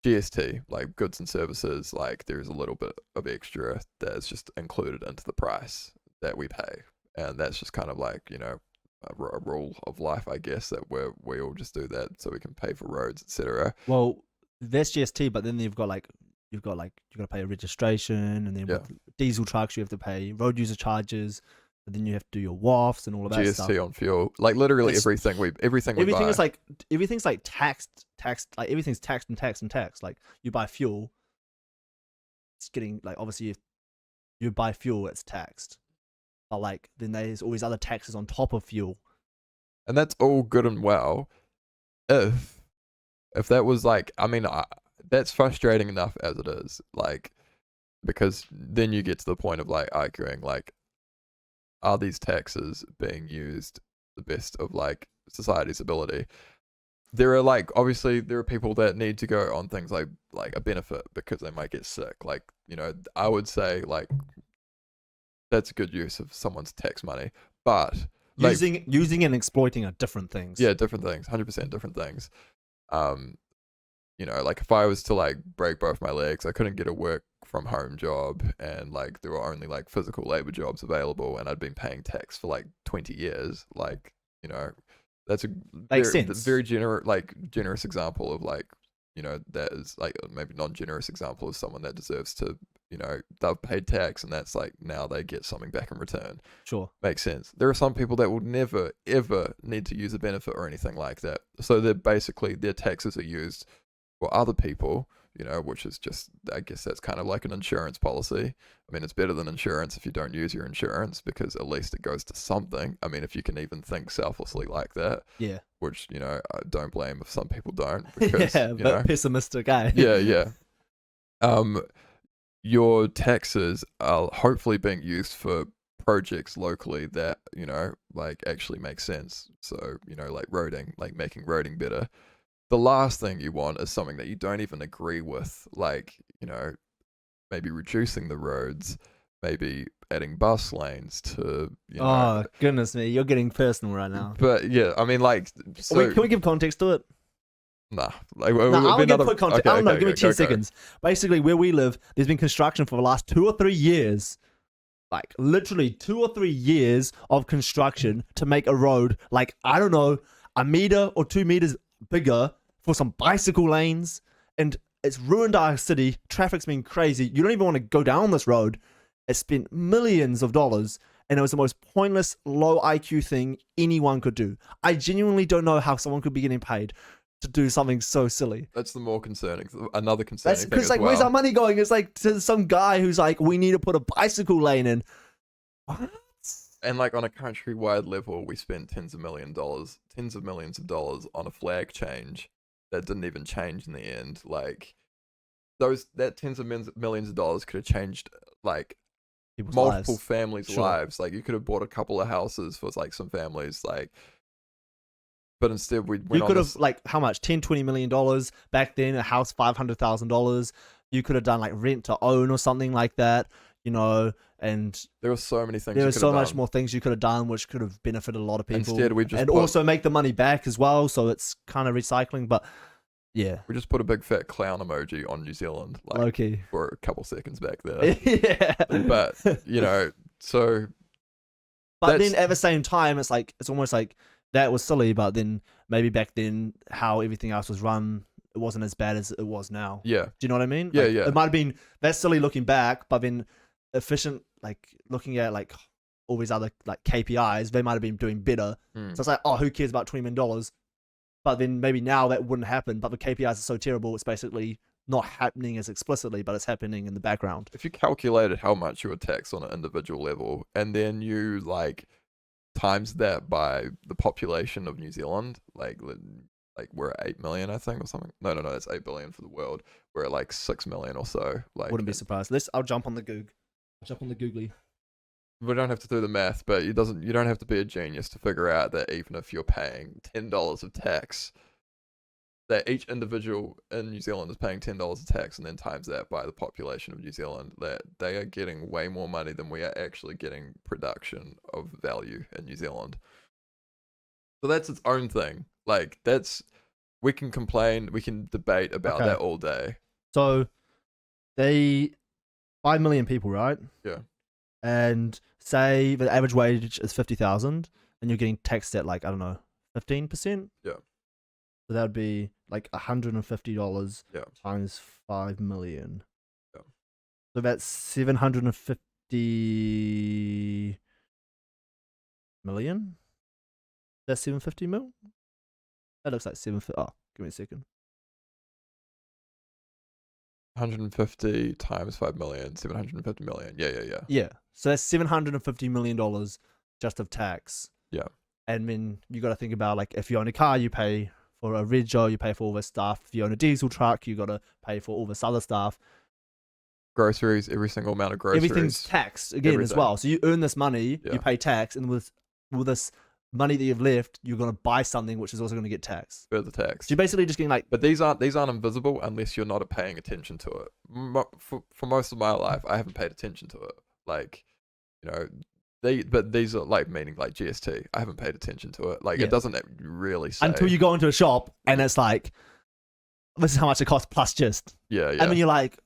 GST, like goods and services, like there's a little bit of extra that is just included into the price that we pay, and that's just kind of like, you know, a rule of life, I guess, that we all just do that so we can pay for roads, etc. Well, that's GST, but then you've got you got to pay a registration, and then with diesel trucks you have to pay road user charges, and then you have to do your WAFs and all of that GST stuff. on fuel, like literally everything we everything buy. Everything's like taxed, like everything's taxed and taxed and taxed. Like you buy fuel, it's getting like, obviously if you buy fuel, it's taxed, but like then there's always other taxes on top of fuel, and that's all good and well if that was like, I mean, that's frustrating enough as it is, like, because then you get to the point of like arguing like, are these taxes being used the best of like society's ability? There are like, obviously there are people that need to go on things like a benefit because they might get sick. Like, you know, I would say like that's a good use of someone's tax money, but like, using and exploiting are different things. Yeah, different things, 100% different things. You know, like if I was to like break both my legs, I couldn't get a work from home job, and like there were only like physical labor jobs available, and I'd been paying tax for like 20 years. Like, you know, that's a very generous example of like, you know, that is like maybe non-generous example of someone that deserves to, you know, they've paid tax and that's like now they get something back in return. Sure. Makes sense. There are some people that will never ever need to use a benefit or anything like that. So they're basically, their taxes are used for other people, you know, which is just, I guess that's kind of like an insurance policy. I mean, it's better than insurance if you don't use your insurance, because at least it goes to something. I mean, if you can even think selflessly like that. Yeah. Which, you know, I don't blame if some people don't. Because, yeah, but know, pessimistic, eh? Yeah. Your taxes are hopefully being used for projects locally that, you know, like actually make sense. So, you know, like roading, like making roading better. The last thing you want is something that you don't even agree with, like, you know, maybe reducing the roads, maybe adding bus lanes to, you know. Oh, goodness me, you're getting personal right now. But yeah, I mean, like, so, can we give context to it? Nah. Like, I'll put context. Okay, I don't know, give me 10 seconds. Basically, where we live, there's been construction for the last 2 or 3 years. Like, literally 2 or 3 years of construction to make a road, like, I don't know, 1 meter or 2 meters bigger for some bicycle lanes, and it's ruined our city. Traffic's been crazy. You don't even want to go down this road. It spent millions of dollars, and it was the most pointless, low IQ thing anyone could do. I genuinely don't know how someone could be getting paid to do something so silly. That's the more concerning, another concerning thing because like, where's our money going? It's like to some guy who's like, we need to put a bicycle lane in. What? And like on a countrywide level, we spent tens of millions of dollars on a flag change that didn't even change in the end. Like that tens of millions of dollars could have changed like people's multiple lives. families' lives. Like you could have bought a couple of houses for like some families, like. But instead, we could have like how much, $10-20 million back then. A house, $500,000. You could have done like rent to own or something like that, you know. And there were so many things. There were so much more things you could have done, which could have benefited a lot of people. Instead, we just also make the money back as well. So it's kind of recycling. But Yeah. We just put a big fat clown emoji on New Zealand, like Low-key. for a couple seconds back there. Yeah. But so But that's then at the same time, it's like it's almost like that was silly. But then maybe back then, how everything else was run, it wasn't as bad as it was now. yeah, Do you know what I mean? Yeah, Like, yeah. It might have been that's silly looking back, but then efficient, like looking at like all these other like KPIs, they might have been doing better. Mm. So it's like, oh, who cares about $20 million? But then maybe now that wouldn't happen. But the KPIs are so terrible, it's basically not happening as explicitly, but it's happening in the background. If you calculated how much you would tax on an individual level, and then you like times that by the population of New Zealand, like we're at 8 million, I think, or something. No, that's 8 billion for the world. We're at like 6 million or so. Like, Wouldn't be surprised. I'll jump on the Goog. I'll jump on the Googly. we don't have to do the math, but you don't have to be a genius to figure out that even if you're paying $10 of tax, that each individual in New Zealand is paying $10 of tax, and then times that by the population of New Zealand, that they are getting way more money than we are actually getting production of value in New Zealand. So that's its own thing. Like, we can complain, we can debate about that all day. So they 5 million people, right? Yeah. And say the average wage is 50,000 and you're getting taxed at like, I don't know, 15%? Yeah. So that would be like $150 times 5 million. Yeah. So that's 750 million? That's 750 mil? That looks like 750. Oh, give me a second. 150 times 5 million, 750 million. Yeah. Yeah. So that's $750 million just of tax. Yeah. And then you got to think about, like, if you own a car, you pay for a rego, you pay for all this stuff. If you own a diesel truck, you got to pay for all this other stuff. Groceries, every single amount of groceries. Everything's taxed again as well. So you earn this money, you pay tax, and with this money that you've left, you're going to buy something which is also going to get taxed. Further tax. So you're basically just getting like... But these aren't invisible unless you're not paying attention to it. For most of my life, I haven't paid attention to it. Like, but these are like, meaning like GST. I haven't paid attention to it. Like, it doesn't really say. Until you go into a shop and it's like, this is how much it costs plus just. Yeah. And then you're like,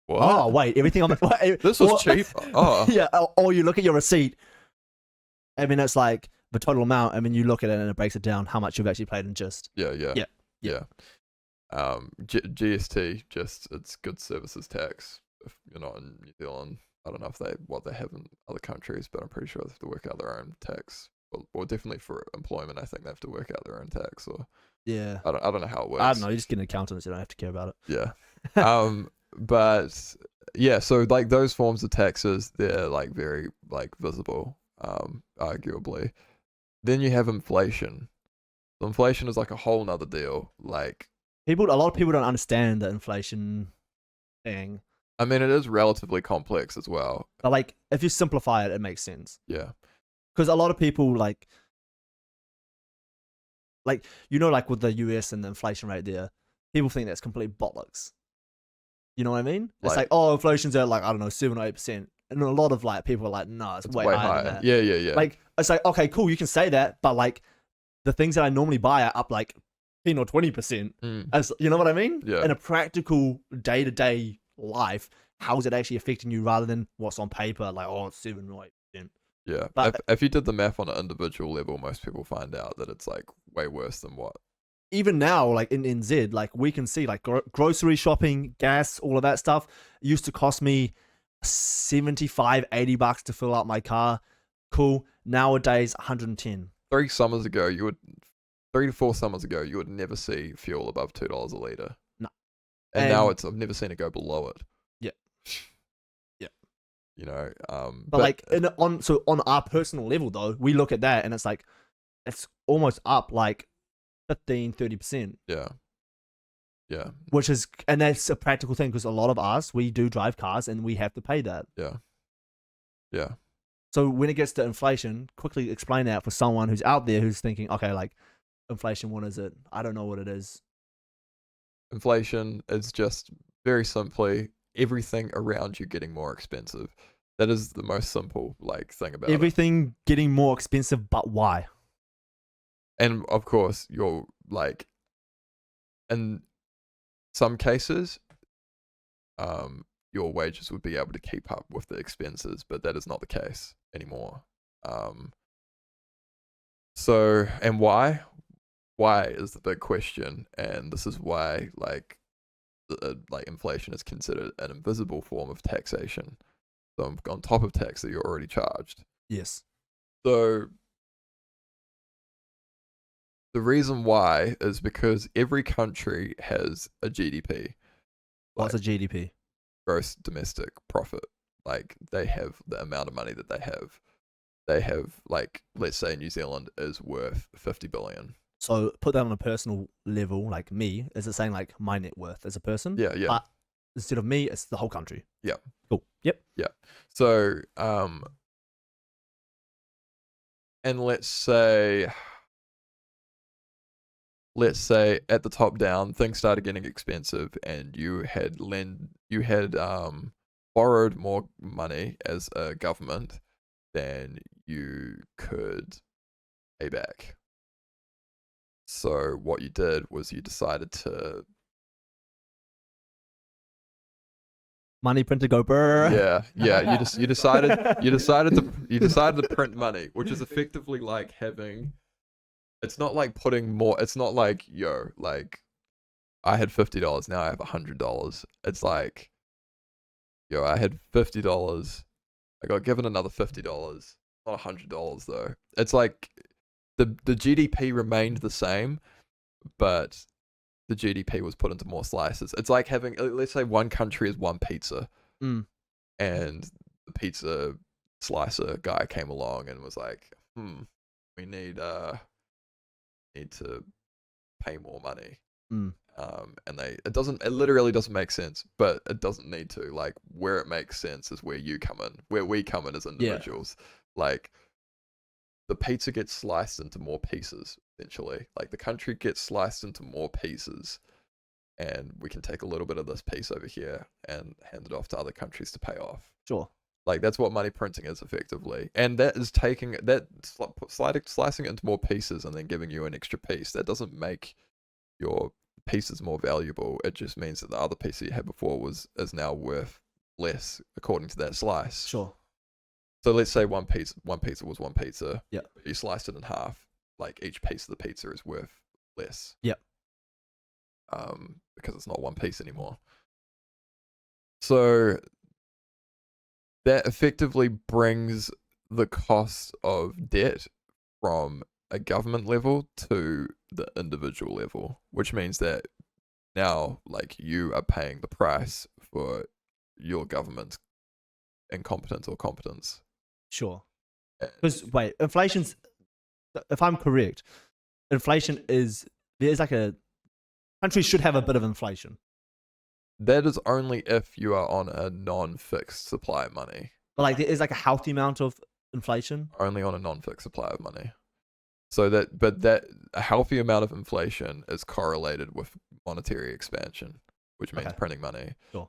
what? Oh, wait, everything on the... This was cheap. Oh. Yeah, or you look at your receipt, and then it's like the total amount, and then you look at it and it breaks it down how much you've actually paid in just. Yeah. GST, just it's goods services tax. If you're not in New Zealand, I don't know if they have in other countries, but I'm pretty sure they have to work out their own tax. Or definitely for employment, I think they have to work out their own tax. Or yeah, I don't know how it works. I don't know. You just get an accountant, so you don't have to care about it. Yeah. But yeah, so like those forms of taxes, they're like very like visible, arguably. Then you have inflation. So inflation is like a whole nother deal. Like, a lot of people don't understand the inflation thing. I mean, it is relatively complex as well. But like, if you simplify it, it makes sense. Yeah. Because a lot of people like like with the US and the inflation rate there, people think that's complete bollocks. You know what I mean? It's like, oh, inflation's at like, I don't know, 7 or 8%. And a lot of like people are like, no, it's way higher than that. Yeah. Like, it's like, okay, cool, you can say that, but like the things that I normally buy are up like 10 or 20%. As you know what I mean? Yeah. In a practical day-to-day life, how is it actually affecting you rather than what's on paper? Like, oh, it's 7 or 8%. Yeah. But if you did the math on an individual level, most people find out that it's like way worse than what. Even now, like in NZ, like we can see like grocery shopping, gas, all of that stuff used to cost me $75-$80 to fill out my car. Cool. Nowadays, 110. 3 to 4 summers ago, you would never see fuel above $2 a litre. No. And now I've never seen it go below it. Yeah. But like on our personal level though, we look at that and it's like, it's almost up like 15-30%. Yeah. Which is, and that's a practical thing because a lot of us, we do drive cars and we have to pay that. Yeah. So when it gets to inflation, quickly explain that for someone who's out there who's thinking, okay, like inflation, what is it? I don't know what it is. Inflation is just very simply everything around you getting more expensive. That is the most simple thing about everything getting more expensive, but why? And of course, you're like, and some cases, your wages would be able to keep up with the expenses, but that is not the case anymore. So, and why? Why is the big question, and this is why like inflation is considered an invisible form of taxation. So on top of tax that you're already charged. Yes. So the reason why is because every country has a GDP. What's a GDP? Gross domestic profit. Like they have the amount of money that they have. They have, like, let's say New Zealand is worth 50 billion. So put that on a personal level, like me, is it saying like my net worth as a person? Yeah, yeah. But instead of me, it's the whole country. Yeah. Cool. Yep. Yeah. So, and let's say at the top down, things started getting expensive, and you had borrowed more money as a government than you could pay back. So what you did was you decided to money printer go brr. yeah. You decided to print money, which is effectively like having. It's not like putting more. It's not like like I had $50, now I have $100. It's like I had $50. I got given another $50. Not $100 though. It's like the GDP remained the same, but the GDP was put into more slices. It's like having, let's say one country is one pizza, Mm. and the pizza slicer guy came along and was like, we need to pay more money. Mm. And it literally doesn't make sense, but it doesn't need to. Like, where it makes sense is where you come in, where we come in as individuals. Like, the pizza gets sliced into more pieces, essentially. Like, the country gets sliced into more pieces, and we can take a little bit of this piece over here and hand it off to other countries to pay off. Sure. Like, that's what money printing is effectively. And that is slicing it into more pieces and then giving you an extra piece. That doesn't make your pieces more valuable. It just means that the other piece that you had before is now worth less according to that slice. Sure. So let's say one pizza was one pizza. Yeah. You sliced it in half. Like, each piece of the pizza is worth less. Yeah. Because it's not one piece anymore. So that effectively brings the cost of debt from a government level to the individual level, which means that now, like, you are paying the price for your government's incompetence or competence. Sure. Because wait, inflation's, if I'm correct, inflation is, there's like countries should have a bit of inflation. That is only if you are on a non-fixed supply of money. But like there is like a healthy amount of inflation. Only on a non-fixed supply of money. So that a healthy amount of inflation is correlated with monetary expansion, which means printing money. Sure.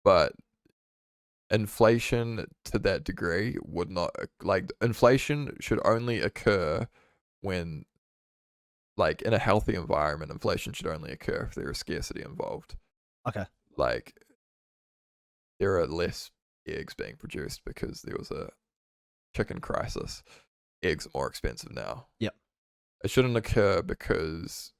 But inflation to that degree would not, like, inflation should only occur when, like, in a healthy environment, inflation should only occur if there is scarcity involved. Okay. Like, there are less eggs being produced because there was a chicken crisis. Eggs are more expensive now. Yep. It shouldn't occur because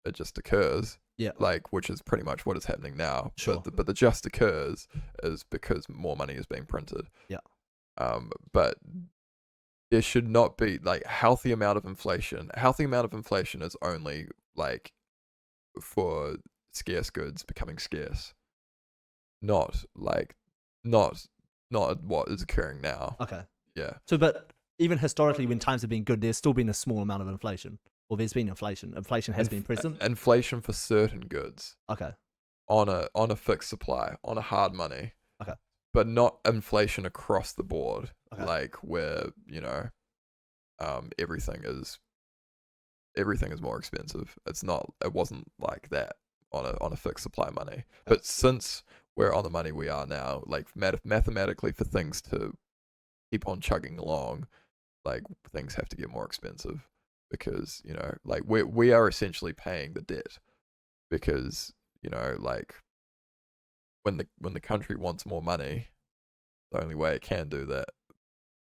it just occurs. Yeah. Like, which is pretty much what is happening now. Sure. But the just occurs is because more money is being printed. Yeah. But there should not be, like, healthy amount of inflation. A healthy amount of inflation is only, like, for scarce goods becoming scarce. Not what is occurring now. Okay. Yeah. So, but even historically, when times have been good, there's still been a small amount of inflation. Or there's been inflation. Inflation has been present. Inflation for certain goods. Okay. On a fixed supply, on a hard money. Okay. But not inflation across the board. Okay. Like, where, everything is more expensive. It wasn't like that on a fixed supply money. Okay. But since we're on the money we are now, like, mathematically, for things to keep on chugging along, like, things have to get more expensive because, like, we are essentially paying the debt. because like when the country wants more money, the only way it can do that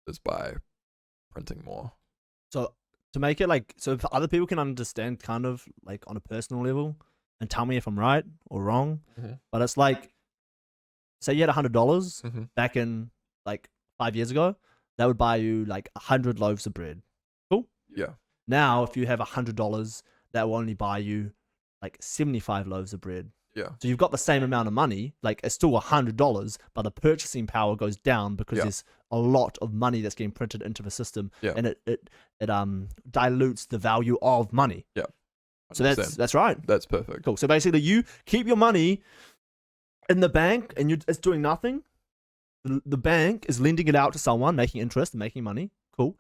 is by printing more. So to make it like, so if other people can understand kind of like on a personal level and tell me if I'm right or wrong, but it's like, say you had $100 back in like 5 years ago, that would buy you like 100 loaves of bread. Cool? Yeah. Now, if you have $100, that will only buy you like 75 loaves of bread. Yeah. So you've got the same amount of money, like it's still $100, but the purchasing power goes down because there's a lot of money that's getting printed into the system, and it dilutes the value of money. Yeah. 100%. So that's right. That's perfect. Cool. So basically, you keep your money in the bank, and it's doing nothing. The bank is lending it out to someone, making interest and making money. Cool.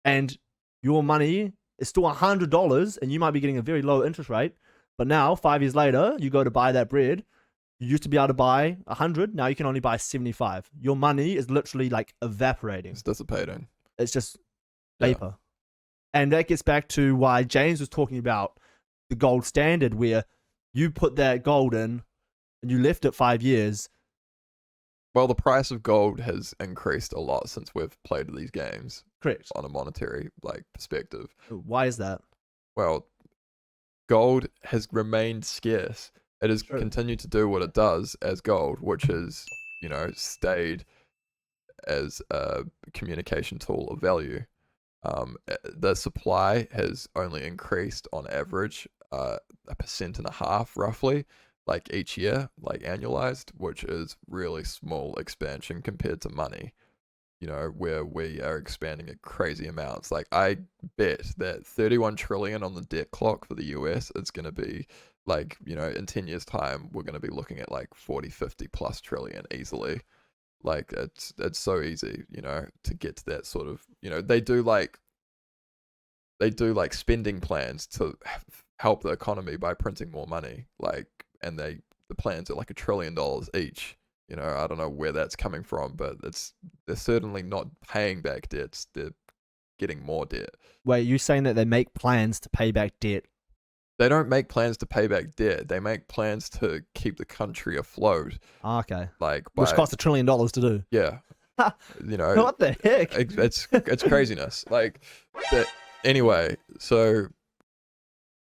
And your money is still $100, and you might be getting a very low interest rate. But now, 5 years later, you go to buy that bread. You used to be able to buy 100. Now you can only buy 75. Your money is literally like evaporating. It's dissipating. It's just vapor. And that gets back to why James was talking about the gold standard, where you put that gold in and you left it 5 years. Well, the price of gold has increased a lot since we've played these games. Correct. On a monetary perspective. Why is that? Well, gold has remained scarce. It has continued to do what it does as gold, which is, stayed as a communication tool of value. The supply has only increased on average 1.5% roughly, like each year, like annualized, which is really small expansion compared to money. Where we are expanding at crazy amounts. Like I bet that 31 trillion on the debt clock for the US, it's going to be like, in 10 years time, we're going to be looking at like 40, 50 plus trillion easily. Like it's so easy, to get to that sort of, they do like spending plans to help the economy by printing more money. And the plans are like $1 trillion each. I don't know where that's coming from, but they're certainly not paying back debts. They're getting more debt. Wait, you saying that they make plans to pay back debt? They don't make plans to pay back debt. They make plans to keep the country afloat. Okay. Which costs $1 trillion to do. Yeah. What the heck? It's craziness. Anyway, so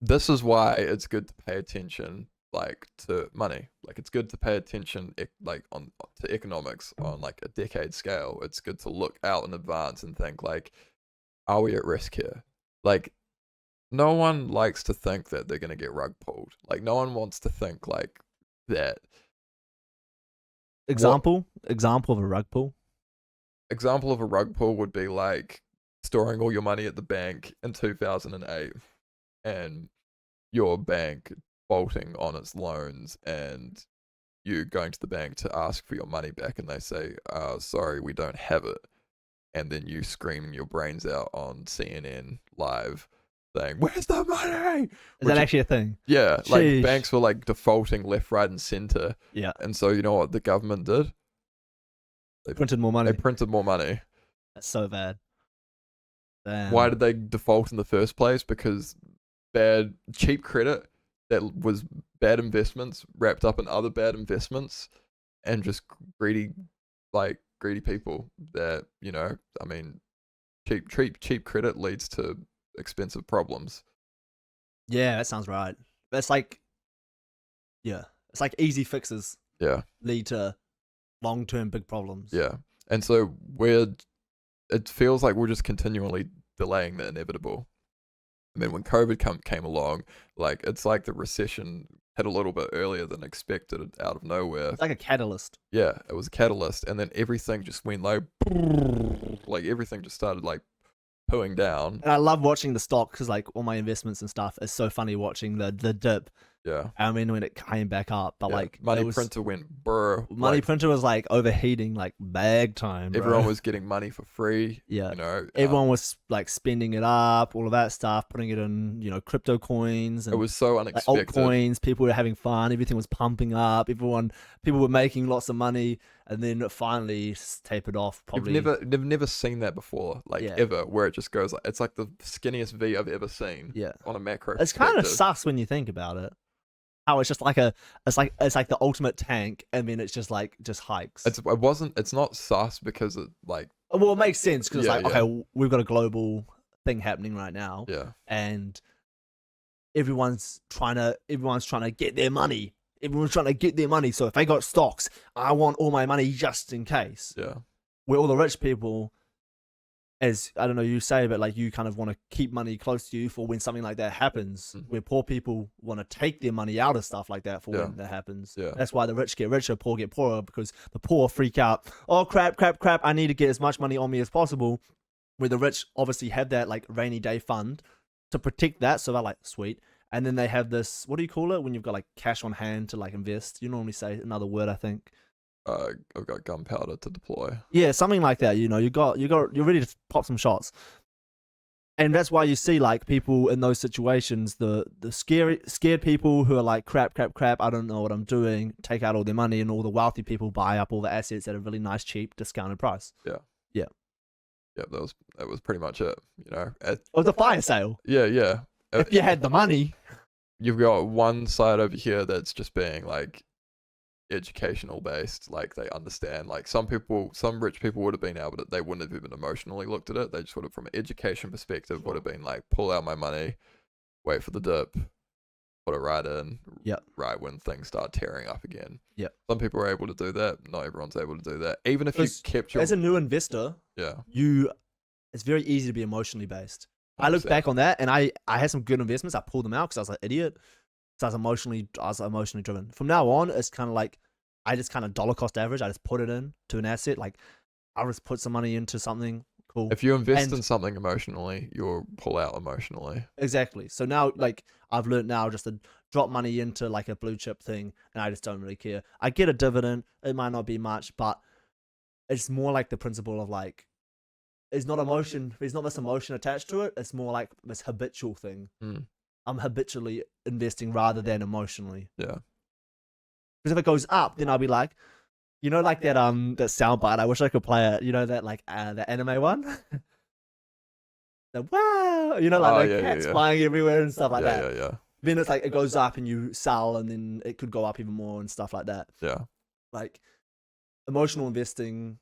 this is why it's good to pay attention to money. It's good to pay attention to economics on a decade scale. It's good to look out in advance and think are we at risk here? No one likes to think that they're going to get rug pulled. No one wants to think that. Example of a rug pull? Example of a rug pull would be storing all your money at the bank in 2008 and your bank bolting on its loans and you going to the bank to ask for your money back and they say, sorry, we don't have it. And then you screaming your brains out on CNN live saying, where's the money? Is that actually a thing? Yeah. Sheesh. Banks were defaulting left, right and center. Yeah. And so you know what the government did? They printed more money. They printed more money. That's so bad. Damn. Why did they default in the first place? Because cheap credit that was bad investments wrapped up in other bad investments and just greedy people that, cheap credit leads to expensive problems. Yeah, that sounds right. It's it's easy fixes. Yeah. Lead to long-term big problems. Yeah. And so it feels like we're just continually delaying the inevitable. I mean, when COVID came along, it's like the recession hit a little bit earlier than expected out of nowhere. It's like a catalyst. Yeah, it was a catalyst, and then everything just went everything just started pooing down. And I love watching the stock because all my investments and stuff, it's so funny watching the dip. Yeah. I mean, when it came back up, but money printer went brr. Money printer was overheating bag time. Bro. Everyone was getting money for free. Yeah. Everyone was spending it up, all of that stuff, putting it in, crypto coins. And, it was so unexpected. Altcoins, people were having fun. Everything was pumping up. People were making lots of money, and then it finally tapered off. Probably. You've never seen that before, ever, where it just goes it's the skinniest V I've ever seen. Yeah. On a macro. It's kind of sus when you think about it. how it's just like it's like the ultimate tank, and then it's just like just hikes. It's not sus because it like Well, it makes sense because it's yeah like, yeah okay, we've got a global thing happening right now, yeah and everyone's trying to get their money. Everyone's trying to get their money. So if they got stocks, I want all my money just in case. yeah Where all the rich people, as I don't know, you say, but like you kind of want to keep money close to you for when something like that happens. Mhm. Where poor people want to take their money out of stuff like that for Yeah. when that happens. Yeah. That's why the rich get richer, poor get poorer, because the poor freak out. Oh crap, crap, crap! I need to get as much money on me as possible. Where the rich obviously have that like rainy day fund to protect that, so they're like sweet. And then they have this, what do you call it when you've got like cash on hand to like invest? You normally say another word, I think. I've got gunpowder to deploy. Yeah, something like that. You know, you're ready to pop some shots. And that's why you see like people in those situations, the scared people who are like crap, crap, crap, I don't know what I'm doing, take out all their money, and all the wealthy people buy up all the assets at a really nice, cheap, discounted price. Yeah. Yeah. Yeah, that was pretty much it. You know, It was a fire sale. yeah. If you had the money. You've got one side over here that's just being like educational based, like they understand. Like some rich people would have been able to, they wouldn't have even emotionally looked at it. They just would have, from an education perspective, would have been like, pull out my money, wait for the dip, put it right in, right when things start tearing up again. Yep. Some people are able to do that. Not everyone's able to do that. Even if you kept your, as a new investor, it's very easy to be emotionally based. 100%. I look back on that, and I had some good investments. I pulled them out because I was an idiot. So I was emotionally driven. From now on, it's kind of like I just kind of dollar cost average. I just put it in to an asset. Like I just put some money into something cool. If you invest in something emotionally, you'll pull out emotionally. Exactly. So now, like I've learned now just to drop money into like a blue chip thing, and I just don't really care. I get a dividend. It might not be much, but it's more like the principle of like, there's not this emotion attached to it. It's more like this habitual thing. I'm habitually investing rather than emotionally. Yeah. Because if it goes up, then I'll be like, you know, like that that soundbite. I wish I could play it. You know that like the anime one. The wow, you know, like the cats flying everywhere and stuff like that. Yeah. Then it's like it goes up and you sell, and then it could go up even more and stuff like that. Yeah. Like emotional investing,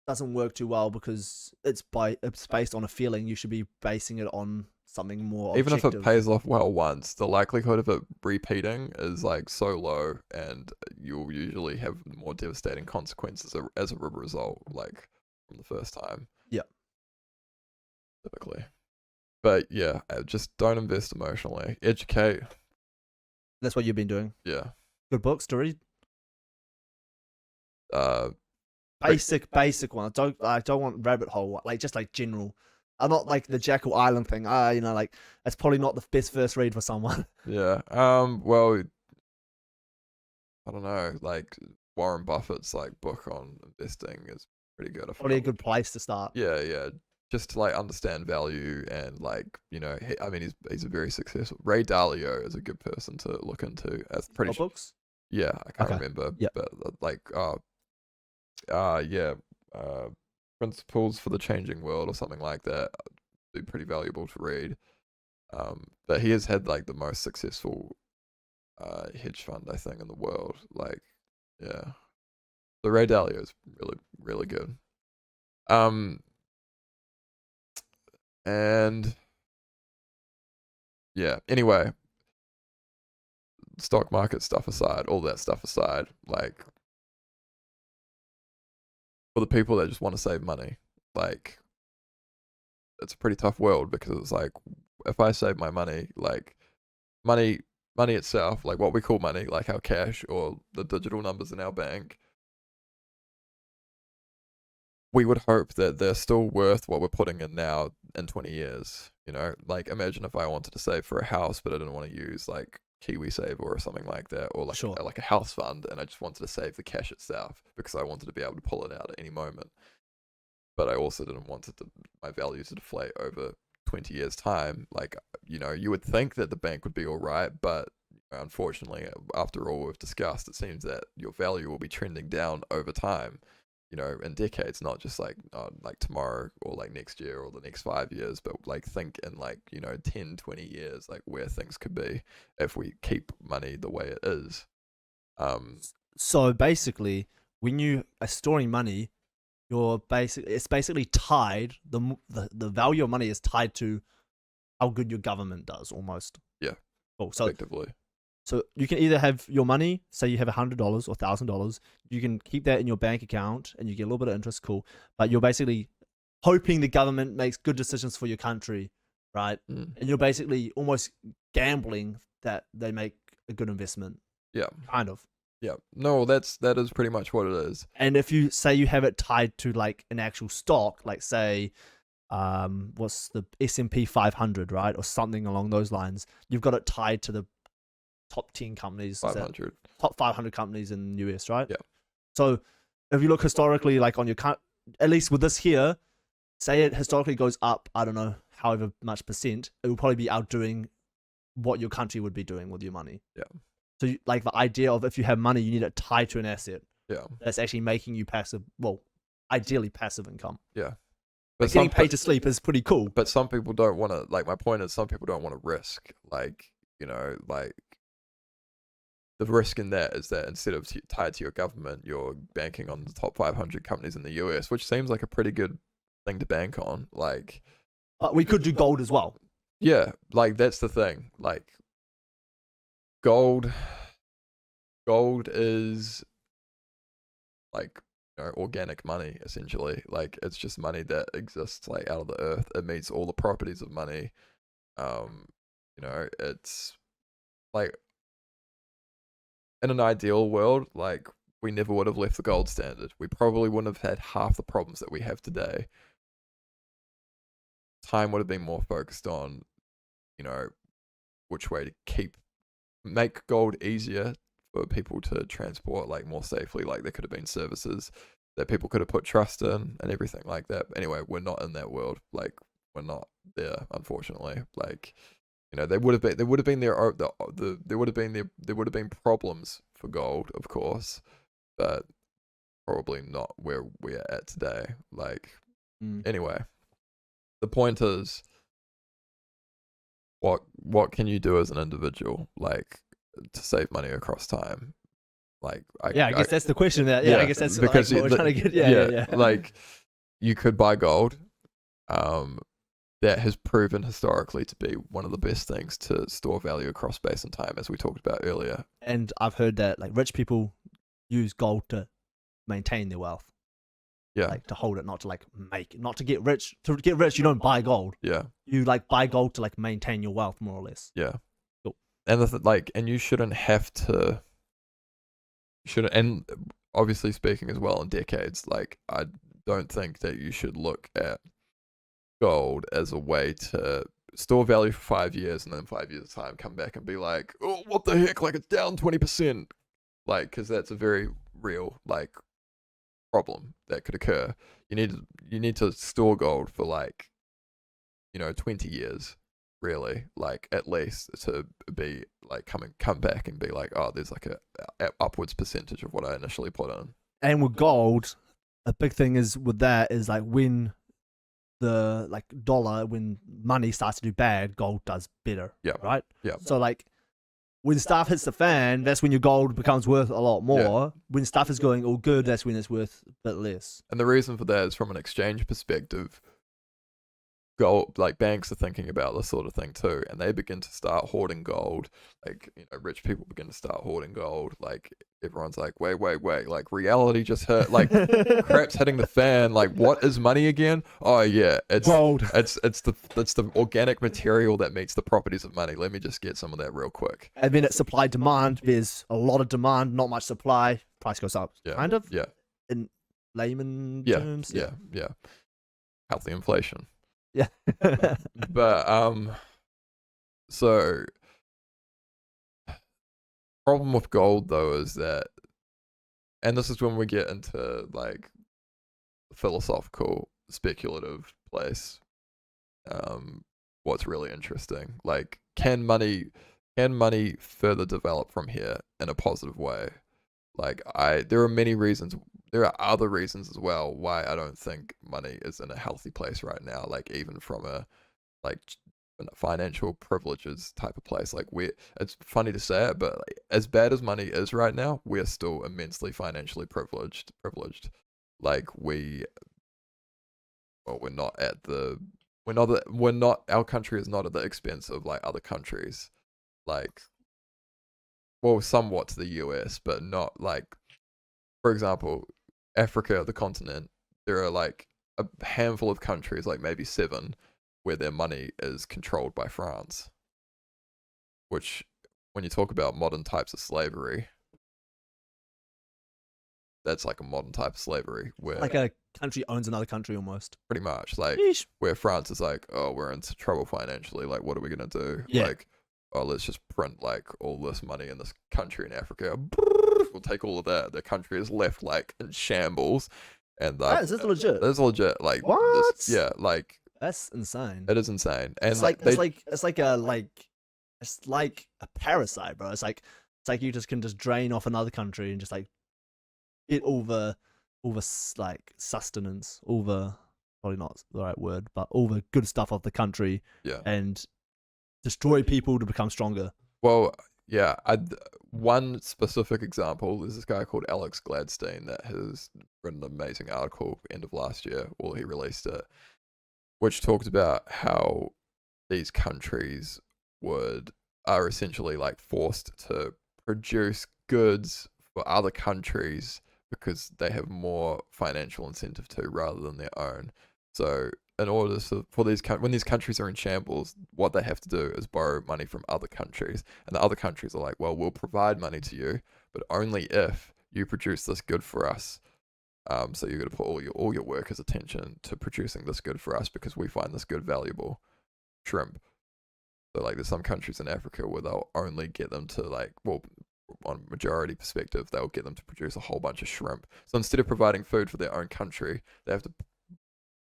doesn't work too well because it's based on a feeling. You should be basing it on something more even objective. If it pays off well once, the likelihood of it repeating is like so low, and you'll usually have more devastating consequences as a result, like from the first time. Yeah, typically. But yeah, just don't invest emotionally. Educate. That's what you've been doing. Yeah. Good books to read. Basic one. I don't want rabbit hole. Like just like general. I'm not like the Jekyll Island thing. You know, like that's probably not the best first read for someone. Yeah. Well, I don't know. Like Warren Buffett's like book on investing is pretty good. Probably a good place to start. Yeah. Just to like understand value and like, you know, I mean, he's a very successful. Ray Dalio is a good person to look into. That's pretty books. Yeah, I can't remember. Yeah. But like, Principles for the Changing World or something like that. Be pretty valuable to read. But he has had like the most successful hedge fund, I think, in the world. Like, yeah. The Ray Dalio is really, really good. And yeah, anyway, stock market stuff aside, all that stuff aside, like for the people that just want to save money, like it's a pretty tough world because it's like if I save my money, like money itself, like what we call money, like our cash or the digital numbers in our bank, we would hope that they're still worth what we're putting in now in 20 years. You know, like imagine if I wanted to save for a house, but I didn't want to use like KiwiSaver or something like that, or like like a house fund, and I just wanted to save the cash itself because I wanted to be able to pull it out at any moment. But I also didn't want my value to deflate over 20 years time. Like, you know, you would think that the bank would be all right, but unfortunately, after all we've discussed, it seems that your value will be trending down over time. in decades, not just like tomorrow or like next year or the next 5 years, but like think in like 10, 20 years, like where things could be if we keep money the way it is. So basically, when you are storing money, it's basically tied, the value of money is tied to how good your government does, almost. Yeah. Cool. So Effectively. So you can either have your money, say you have $100 or $1,000, you can keep that in your bank account and you get a little bit of interest, cool. But you're basically hoping the government makes good decisions for your country, right? Mm. And you're basically almost gambling that they make a good investment. Yeah. Kind of. Yeah. No, that is pretty much what it is. And if you say you have it tied to like an actual stock, like say, what's the S&P 500, right? Or something along those lines, you've got it tied to the top 10 companies, 500. top 500 companies in the US, right? Yeah. So if you look historically, like on your, at least with this here, say it historically goes up, I don't know, however much percent, it will probably be outdoing what your country would be doing with your money. Yeah. So like the idea of if you have money, you need it tied to an asset. Yeah. That's actually making you passive, well, ideally passive income. Yeah. But getting paid to sleep is pretty cool. But some people don't want to, like, my point is some people don't want to risk, like, like, the risk in that is that instead of tied to your government, you're banking on the top 500 companies in the US, which seems like a pretty good thing to bank on. Like, we could do gold as well. Yeah, like that's the thing. Like, gold is like organic money essentially. Like, it's just money that exists like out of the earth. It meets all the properties of money. It's like, in an ideal world, like, we never would have left the gold standard. We probably wouldn't have had half the problems that we have today. Time would have been more focused on, which way to make gold easier for people to transport, like, more safely. Like, there could have been services that people could have put trust in and everything like that. But anyway, we're not in that world. Like, we're not there, unfortunately. Like, there would have been problems for gold, of course, but probably not where we're at today. Like, Anyway, the point is, what can you do as an individual, like, to save money across time? Like, I guess that's the question. I guess that's because like what we're trying to get. Yeah. Like, you could buy gold. That has proven historically to be one of the best things to store value across space and time, as we talked about earlier. And I've heard that like rich people use gold to maintain their wealth. Yeah. Like to hold it, not to like not to get rich. To get rich, you don't buy gold. Yeah. You like buy gold to like maintain your wealth, more or less. Yeah. Cool. And and you shouldn't have to. And obviously speaking as well in decades, like, I don't think that you should look at gold as a way to store value for 5 years and then 5 years time come back and be like, oh, what the heck, like, it's down 20%, like, because that's a very real, like, problem that could occur. You need to store gold for like 20 years, really, like, at least, to be like come back and be like, oh, there's like a upwards percentage of what I initially put in. And with gold, a big thing is with that is like when the like dollar, when money starts to do bad, gold does better. Yeah. Right? Yeah. So like when stuff hits the fan, that's when your gold becomes worth a lot more. Yeah. When stuff is going all good, that's when it's worth a bit less. And the reason for that is from an exchange perspective. Gold, like, banks are thinking about this sort of thing too, and they begin to start hoarding gold. Like, rich people begin to start hoarding gold. Like, everyone's like, wait, like, reality just hit, like, crap's hitting the fan. Like, what is money again? Oh yeah, it's gold. It's the organic material that meets the properties of money. Let me just get some of that real quick. And then it's supply demand. There's a lot of demand, not much supply. Price goes up. Yeah. Kind of. Yeah. In layman terms. Yeah. Healthy inflation. Yeah. But so problem with gold though is that, and this is when we get into like philosophical speculative place, what's really interesting, like, can money further develop from here in a positive way? Like, there are many reasons there are other reasons as well why I don't think money is in a healthy place right now. Like even from a like financial privileges type of place. Like it's funny to say it, but like, as bad as money is right now, we're still immensely financially privileged. Like we're not at the we're not our country is not at the expense of like other countries. Like well, somewhat to the US, but not like, for example, Africa, the continent, there are like a handful of countries, like maybe 7, where their money is controlled by France. Which, when you talk about modern types of slavery, that's like a modern type of slavery where Like a country owns another country almost. pretty much like Yeesh. where France is like, oh, we're into trouble financially. Like, what are we gonna do? Yeah. Like, oh, let's just print like all this money in this country in Africa. We'll take all of that. The country is left like in shambles, and Is this legit? That's legit. Like, What? yeah, like That's insane. it is insane. And It's like it's like a parasite, bro. It's like you just can just drain off another country and just like get all the like sustenance, all the probably not the right word, but all the good stuff of the country, yeah. and destroy people to become stronger. Well, yeah. One specific example is this guy called Alex Gladstein that has written an amazing article end of last year. Well, he released it, which talked about how these countries are essentially like forced to produce goods for other countries because they have more financial incentive to rather than their own. So in order for when these countries are in shambles, what they have to do is borrow money from other countries, and the other countries are like, well, we'll provide money to you, but only if you produce this good for us. So you're gonna put all your workers' attention to producing this good for us because we find this good valuable. Shrimp. So like there's some countries in Africa where they'll only get them to like, well, on a majority perspective, they'll get them to produce a whole bunch of shrimp. So instead of providing food for their own country, they have to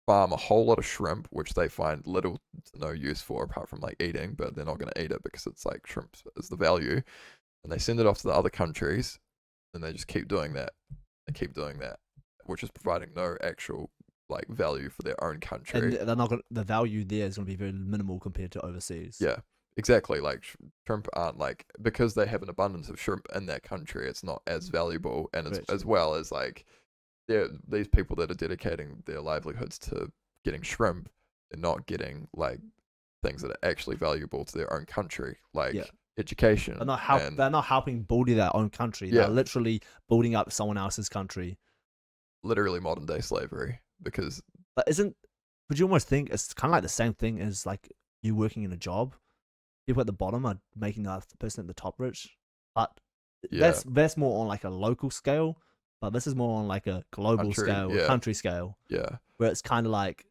farm a whole lot of shrimp, which they find little to no use for apart from like eating, but they're not going to eat it because it's like shrimp is the value. And they send it off to the other countries and they just keep doing that. They keep doing that, which is providing no actual like value for their own country. And they're not the value there is going to be very minimal compared to overseas. Yeah, exactly. Like shrimp aren't like, because they have an abundance of shrimp in that country, it's not as valuable, and it's, as well as like these people that are dedicating their livelihoods to getting shrimp, they're not getting like things that are actually valuable to their own country, like education. They're not helping build their own country. They're literally building up someone else's country. Literally modern day slavery. Because would you almost think it's kind of like the same thing as like you working in a job? People at the bottom are making the person at the top rich, but that's more on like a local scale. But this is more on like a global scale, country scale. Yeah, where it's kind of like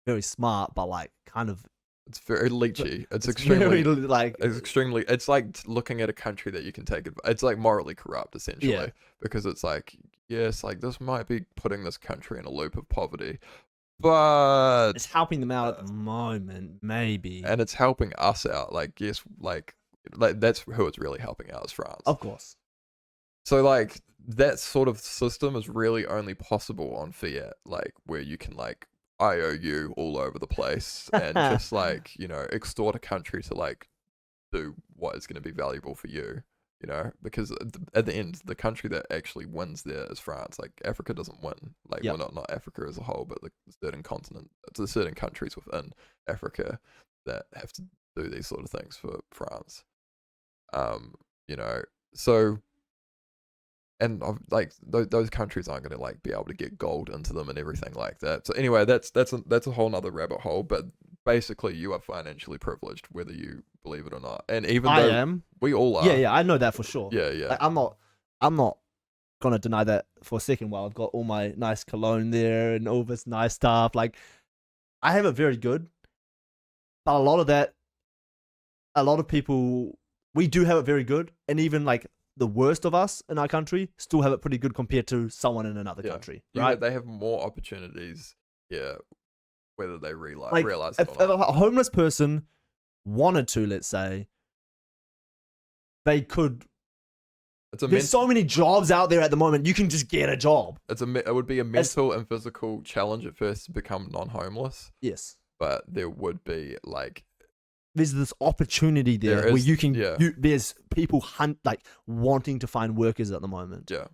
very smart, but like kind of it's very leechy. It's extremely like it's like looking at a country that you can take it. It's like morally corrupt essentially, because it's like, yes, like this might be putting this country in a loop of poverty, but it's helping them out at the moment, maybe, and it's helping us out. Like yes, like that's who it's really helping out is France, of course. So like that sort of system is really only possible on fiat, like where you can like IOU all over the place and just like, you know, extort a country to like do what is going to be valuable for you, you know, because at the end, the country that actually wins there is France. Like Africa doesn't win. Like well, not Africa as a whole, but the certain continent, the certain countries within Africa that have to do these sort of things for France. You know, so. And like those countries aren't going to like be able to get gold into them and everything like that. So anyway, that's a whole nother rabbit hole. But basically, you are financially privileged, whether you believe it or not. And even though we all are, I know that for sure. Yeah. Like, I'm not gonna deny that for a second. While I've got all my nice cologne there and all this nice stuff, like I have it very good. But a lot of people, we do have it very good, and even like the worst of us in our country still have it pretty good compared to someone in another country, right? They have more opportunities, whether they realize it or not. If a homeless person wanted to, let's say, they could There's so many jobs out there at the moment. You can just get a job. It would be a mental and physical challenge at first to become non-homeless. Yes. But there would be like there's this opportunity there where you can. There's people wanting to find workers at the moment. Yeah.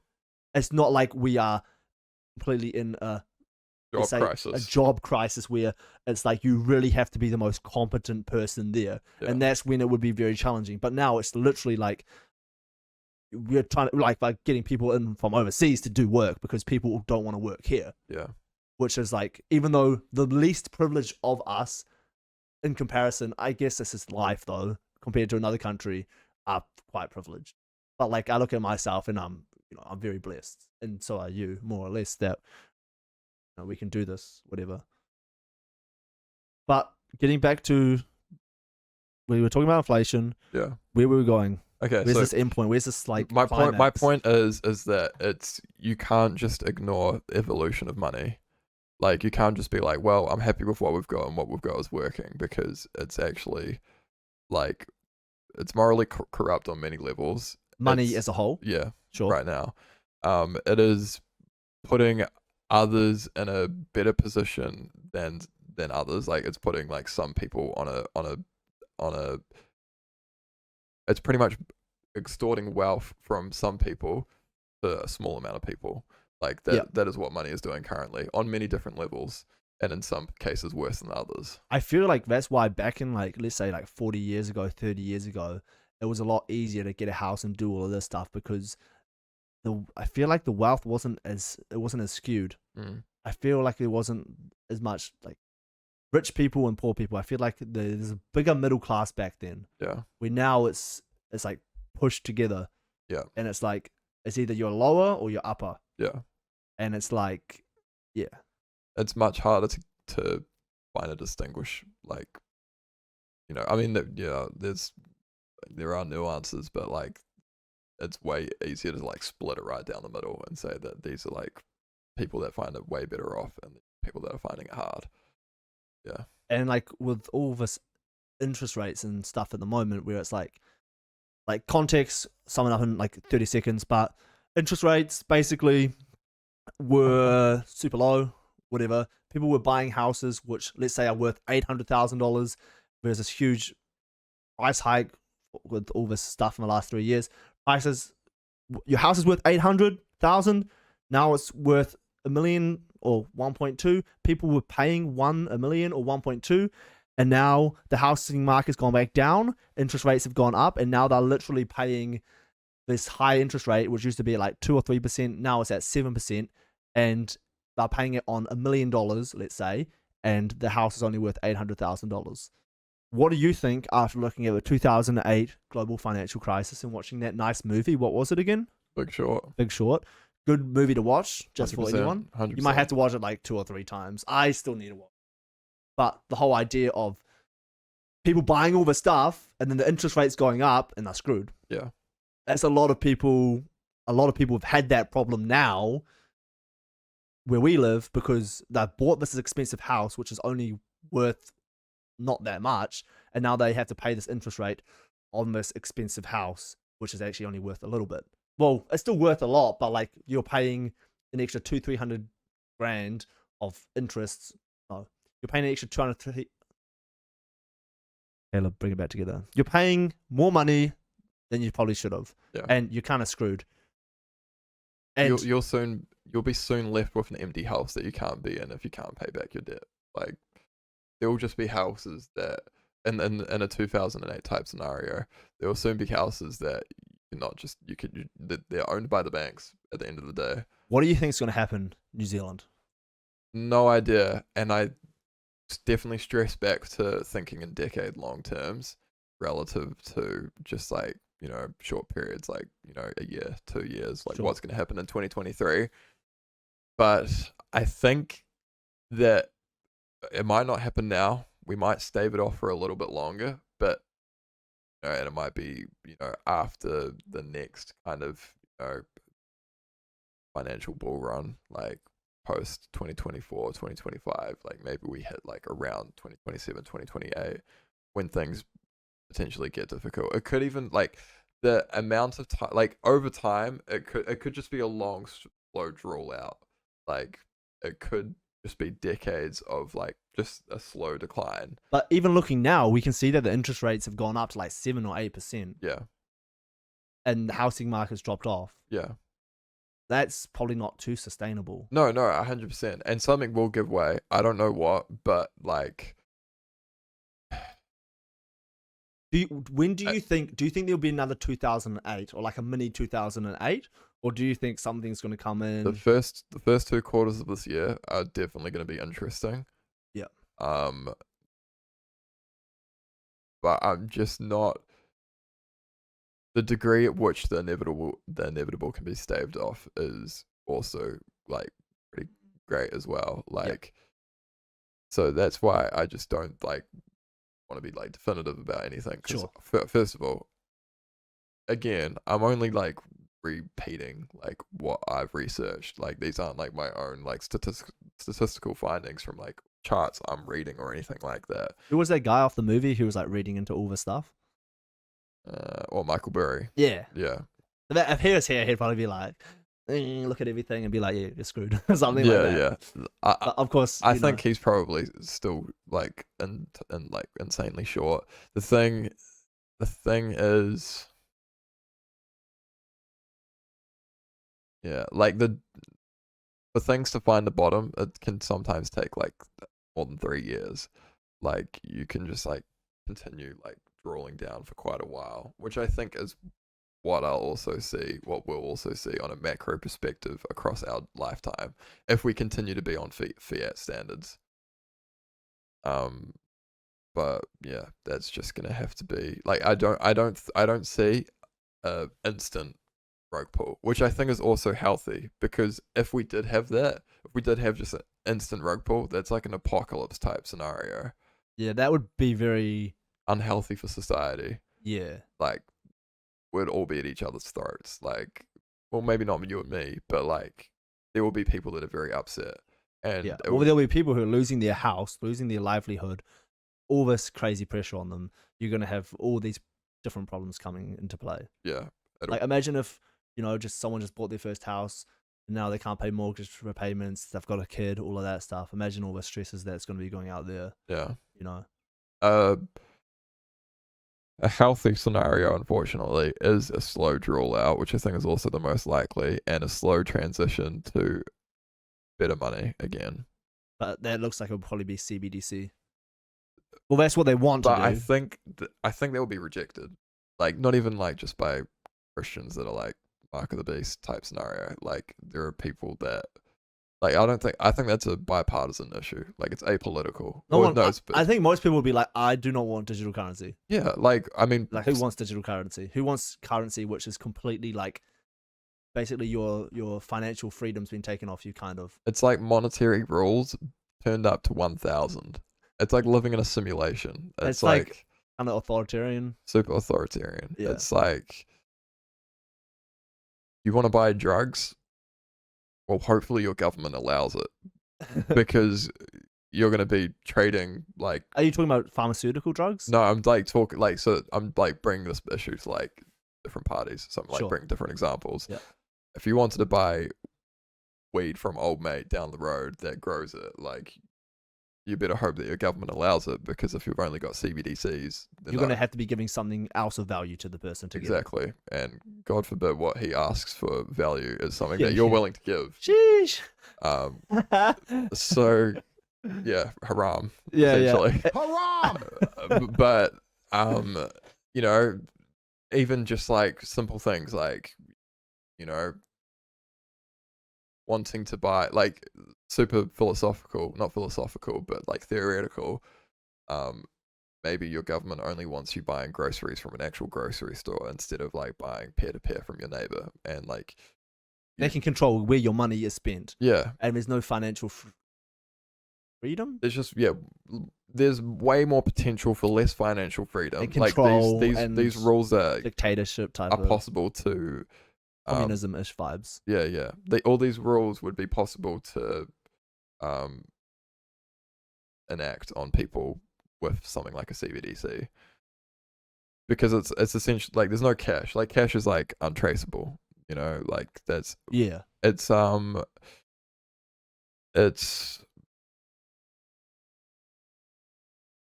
It's not like we are completely in a job crisis where it's like you really have to be the most competent person there, and that's when it would be very challenging. But now it's literally like we're trying to like getting people in from overseas to do work because people don't want to work here. Yeah. Which is like, even though the least privileged of us in comparison, I guess this is life though, compared to another country, are quite privileged. But like I look at myself and I'm very blessed, and so are you, more or less, that we can do this, whatever. But getting back to, we were talking about inflation. Yeah. Where were we going? Okay. Where's this end point? Where's this like my climax? My point is that you can't just ignore the evolution of money. Like you can't just be like, well, I'm happy with what we've got and what we've got is working, because it's actually like it's morally corrupt on many levels. Money as a whole. Yeah. Sure. Right now, it is putting others in a better position than others. Like it's putting like some people on a it's pretty much extorting wealth from some people to a small amount of people. Like that is what money is doing currently on many different levels, and in some cases worse than others. I feel like that's why back in like, let's say like 40 years ago, 30 years ago, it was a lot easier to get a house and do all of this stuff, because I feel like the wealth wasn't as skewed. I feel like there wasn't as much like rich people and poor people. I feel like there's a bigger middle class back then. Yeah. Where now it's like pushed together. Yeah. And it's like it's either you're lower or you're upper. Yeah. And it's like, yeah. It's much harder to find a distinguish, like, I mean, there are nuances, but like it's way easier to like split it right down the middle and say that these are like people that find it way better off and people that are finding it hard. Yeah. And like with all this interest rates and stuff at the moment, where it's like context, summing up in like 30 seconds, but interest rates basically were super low, whatever. People were buying houses which, let's say, are worth $800,000. There's this huge price hike with all this stuff in the last 3 years. Prices, your house is worth $800,000. Now it's worth $1 million or 1.2. People were paying $1 million or 1.2, and now the housing market's gone back down. Interest rates have gone up, and now they're literally paying this high interest rate, which used to be like 2 or 3%. Now it's at 7%, and they're paying it on $1 million, let's say, and the house is only worth $800,000. What do you think after looking at the 2008 global financial crisis and watching that nice movie? What was it again? Big Short. Big Short. Good movie to watch, just for anyone. 100%. You might have to watch it like 2 or 3 times. I still need to watch. But the whole idea of people buying all the stuff and then the interest rates going up and they're screwed. Yeah. That's a lot of people have had that problem now where we live, because they bought this expensive house which is only worth not that much, and now they have to pay this interest rate on this expensive house which is actually only worth a little bit. Well, it's still worth a lot, but like you're paying an extra 200-300 grand of interest. No, you're paying an extra 230. Caleb, bring it back together. You're paying more money than you probably should have, and you're kind of screwed. And you'll be soon left with an empty house that you can't be in if you can't pay back your debt. Like there will just be houses that, in a 2008 type scenario, there will soon be houses that they're owned by the banks at the end of the day. What do you think is going to happen in New Zealand? No idea, and I definitely stress back to thinking in decade long terms relative to just like short periods, like a year, 2 years, like what's going to happen in 2023. But I think that it might not happen now. We might stave it off for a little bit longer, but and it might be after the next kind of financial bull run, like post 2024, 2025, like maybe we hit like around 2027, 2028, when things potentially get difficult. It could even like the amount of time, like over time, it could just be a long, slow draw out. Like it could just be decades of like just a slow decline. But even looking now, we can see that the interest rates have gone up to like 7 or 8%, Yeah, and the housing market's dropped off. yeah. That's probably not too sustainable. No, 100%. And something will give way. I don't know what, but like, When do you think? Do you think there'll be another 2008 or like a mini 2008, or do you think something's going to come in? the first 2 quarters of this year are definitely going to be interesting. Yeah. But I'm just not. The degree at which the inevitable can be staved off is also like pretty great as well. Like, so that's why I just don't like want to be like definitive about anything. Because first of all, again, I'm only like repeating like what I've researched. Like these aren't like my own like statistical findings from like charts I'm reading or anything like that. Who was that guy off the movie who was like reading into all the stuff? Or Michael Burry. Yeah. Yeah. If he was here, he'd probably be like, look at everything and be like, yeah, you're screwed. Something like that. Yeah. Of course. I think he's probably still like like insanely short. The thing is, yeah, like for things to find the bottom, it can sometimes take like more than 3 years. Like you can just like continue like drawing down for quite a while, which I think is what we'll also see on a macro perspective across our lifetime if we continue to be on fiat standards. But yeah, that's just gonna have to be like I don't see a instant rug pull, which I think is also healthy, because if we did have just an instant rug pull, that's like an apocalypse type scenario. Yeah, that would be very unhealthy for society. Yeah. Like we'd all be at each other's throats. Like, well, maybe not you and me, but like there will be people that are very upset. And yeah, well, there'll be people who are losing their house, losing their livelihood, all this crazy pressure on them. You're gonna have all these different problems coming into play. Yeah. Like imagine if someone just bought their first house and now they can't pay mortgage repayments. They've got a kid, all of that stuff. Imagine all the stresses that's going to be going out there. Yeah. A healthy scenario, unfortunately, is a slow draw out, which I think is also the most likely, and a slow transition to better money again. But that looks like it'll probably be CBDC. Well, that's what they want to do. I think that will be rejected. Like, not even like just by Christians that are like Mark of the Beast type scenario. Like, there are people that like I think that's a bipartisan issue. Like it's apolitical. I think most people would be like, I do not want digital currency. Yeah, like I mean, like who wants digital currency? Who wants currency which is completely like basically your financial freedom's been taken off you, kind of. It's like monetary rules turned up to 1,000. It's like living in a simulation. It's like kind of authoritarian. Super authoritarian. Yeah. It's like you want to buy drugs? Well, hopefully your government allows it, because you're going to be trading like. Are you talking about pharmaceutical drugs? No, I'm like talking like, so I'm like bringing this issue to like different parties. So I'm like bringing different examples. Yeah. If you wanted to buy weed from old mate down the road that grows it, like you better hope that your government allows it, because if you've only got CBDCs, you're going to have to be giving something else of value to the person to exactly give. And God forbid what he asks for value is something that you're willing to give. Sheesh. So yeah, haram. Yeah, essentially. Haram. But even just like simple things like, wanting to buy, like super philosophical, not philosophical, but like theoretical. Maybe your government only wants you buying groceries from an actual grocery store instead of like buying peer to peer from your neighbor, and like they can control where your money is spent. Yeah, and there's no financial freedom. There's just there's way more potential for less financial freedom. And control, like these rules are dictatorship type are possible to. Communism-ish vibes. Yeah. All these rules would be possible to enact on people with something like a CBDC, because it's essentially like there's no cash. Like cash is like untraceable. You know, like that's Yeah. it's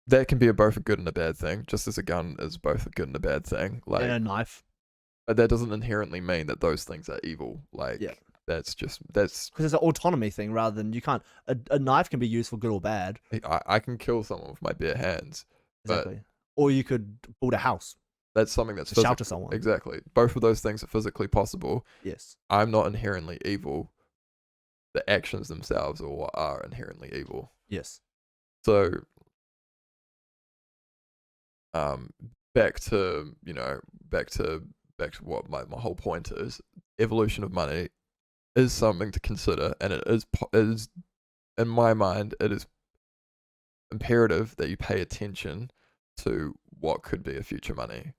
that can be both a good and a bad thing, just as a gun is both a good and a bad thing. And a Like, knife. but that doesn't inherently mean that those things are evil. Like, Yeah. that's Because it's an autonomy thing rather than you can't. A knife can be used for good or bad. I can kill someone with my bare hands, Exactly. Or you could build a house but that's something that's to shelter someone. Exactly. Both of those things are physically possible. Yes. I'm not inherently evil. The actions themselves are inherently evil. Yes. So, back to what my whole point is. Evolution of money is something to consider, and it is in my mind it is imperative that you pay attention to what could be a future money.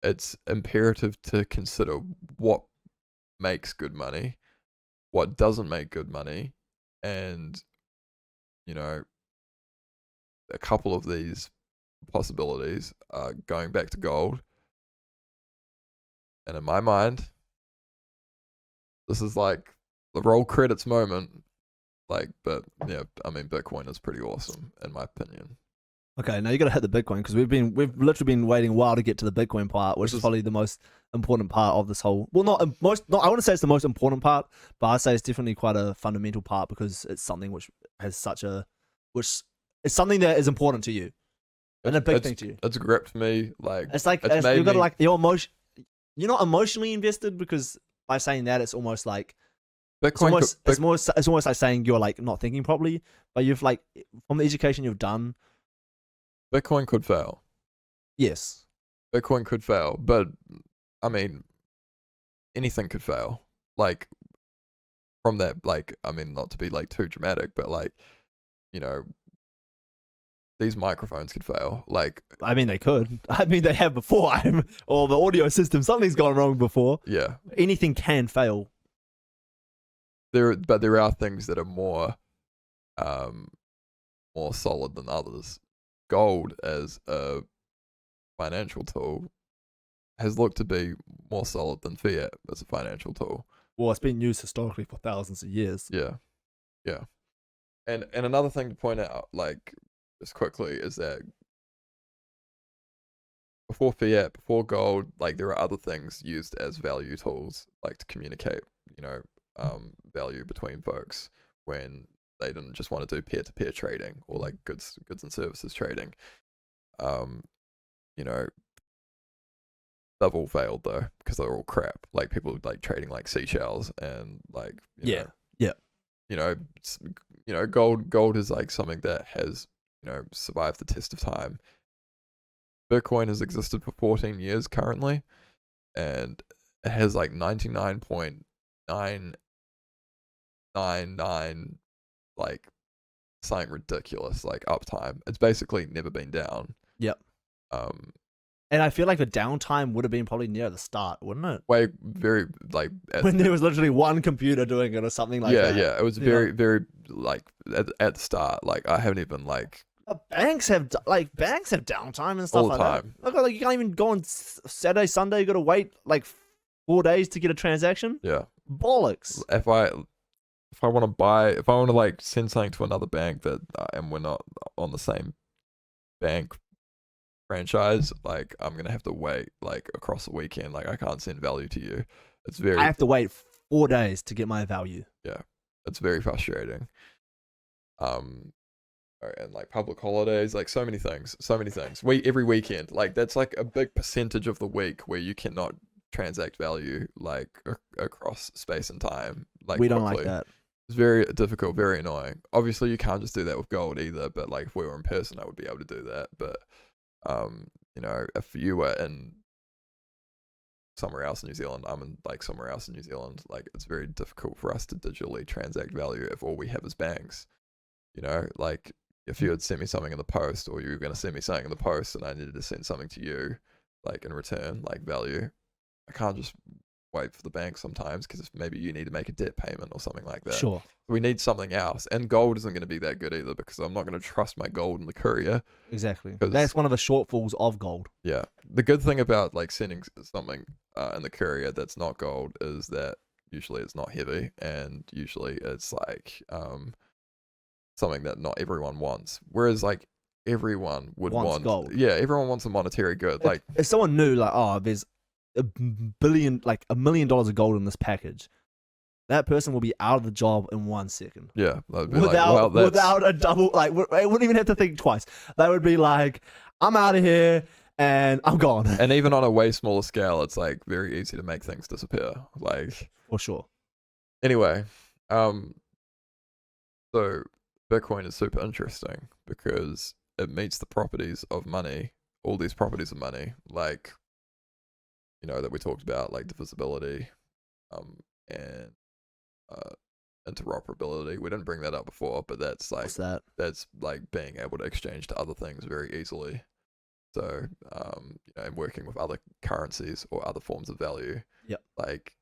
It's imperative to consider what makes good money, what doesn't make good money, and you know, a couple of these possibilities are going back to gold. And in my mind, this is like the roll credits moment. Like, but yeah, I mean, Bitcoin is pretty awesome in my opinion. Okay, now you got to hit the Bitcoin because we've literally been waiting a while to get to the Bitcoin part, which is probably the most important part of this whole. Well, not I wouldn't say it's the most important part, but I say it's definitely quite a fundamental part because it's something which has which is something that is important to you and a big thing to you. It's gripped me. Like, it's like you've got to like your emotion. You're not emotionally invested because by saying that it's almost like Bitcoin. It's almost like saying you're like not thinking properly, but you've like from the education you've done. Bitcoin could fail. Yes. Bitcoin could fail, but I mean, anything could fail. Like, from that, like, I mean, not to be like too dramatic, but like, you know, these microphones could fail. Like, I mean, they could. I mean, they have before. Or the audio system, something's gone wrong before. Yeah. Anything can fail. But there are things that are more solid than others. Gold as a financial tool has looked to be more solid than fiat as a financial tool. Well, it's been used historically for thousands of years. Yeah. Yeah. And another thing to point out, like, just quickly, is that before fiat, before gold, like, there are other things used as value tools, like to communicate, value between folks when they didn't just want to do peer-to-peer trading or like goods and services trading. You know, they've all failed though because they're all crap. Like, people like trading like seashells and like gold is like something that has survived the test of time. Bitcoin has existed for 14 years currently, and it has like 99.999 like something ridiculous like uptime. It's basically never been down. Yep. And I feel like the downtime would have been probably near the start, wouldn't it? Way very like when there was literally one computer doing it or something like that. Yeah. It was very like at the start. Like, I haven't even like. Banks have downtime and stuff all the like time. That. Like you can't even go on Saturday, Sunday. You got to wait like 4 days to get a transaction. Yeah. Bollocks. If I want to like send something to another bank that and we're not on the same bank franchise, like, I'm gonna have to wait like across the weekend. Like, I can't send value to you. I have to wait 4 days to get my value. Yeah, it's very frustrating. And like public holidays, like so many things. Every weekend, like, that's like a big percentage of the week where you cannot transact value like across space and time. Like, we don't like that. It's very difficult, very annoying. Obviously, you can't just do that with gold either. But like, if we were in person, I would be able to do that. But if you were in somewhere else in New Zealand, I'm in like somewhere else in New Zealand, like, it's very difficult for us to digitally transact value if all we have is banks. Like, if you had sent me something in the post, or you were going to send me something in the post, and I needed to send something to you, like, in return, like value, I can't just wait for the bank sometimes because maybe you need to make a debt payment or something like that. Sure. We need something else, and gold isn't going to be that good either because I'm not going to trust my gold in the courier. Exactly. 'Cause- That's one of the shortfalls of gold. Yeah, the good thing about like sending something in the courier that's not gold is that usually it's not heavy, and usually it's like something that not everyone wants. Whereas like everyone would Wants want gold. Yeah, everyone wants a monetary good. Like If someone knew, like, oh, there's $1 million of gold in this package, that person will be out of the job in 1 second. yeah, that'd be Without, like, well, without a double, like, they wouldn't even have to think twice. They would be like, I'm out of here and I'm gone. and even on a way smaller scale, it's like very easy to make things disappear. Like For sure. anyway, so Bitcoin is super interesting because it meets the properties of money, all these properties of money, like, you know, that we talked about, like divisibility, and interoperability. We didn't bring that up before, but that's like What's that? that's like being able to exchange to other things very easily. So, you know, and working with other currencies or other forms of value. Yep. Like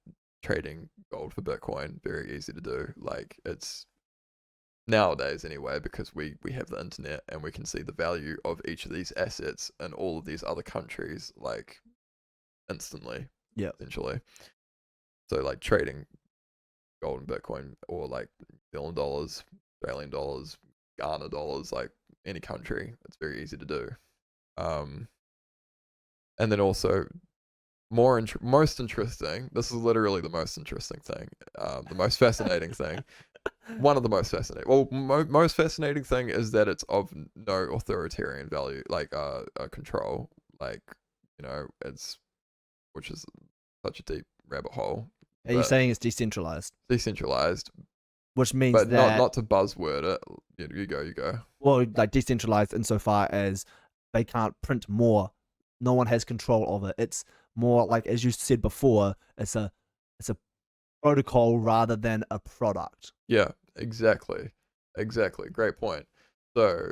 trading gold for Bitcoin, very easy to do. Like it's nowadays anyway, because we have the internet and we can see the value of each of these assets in all of these other countries like instantly. Yeah. Essentially. So like trading gold and Bitcoin, or like New Zealand dollars, Australian dollars, Ghana dollars, like any country, it's very easy to do. And then also most interesting, this is literally the most interesting thing, the most fascinating thing, one of the most fascinating, well, most fascinating thing is that it's of no authoritarian value, like control, like, you know, which is such a deep rabbit hole. Are you saying it's decentralized? Decentralized, which means but that not to buzzword it. You go. Well, like decentralized insofar as they can't print more. No one has control of it. It's more like, as you said before, it's a protocol rather than a product. Yeah, exactly. Great point. So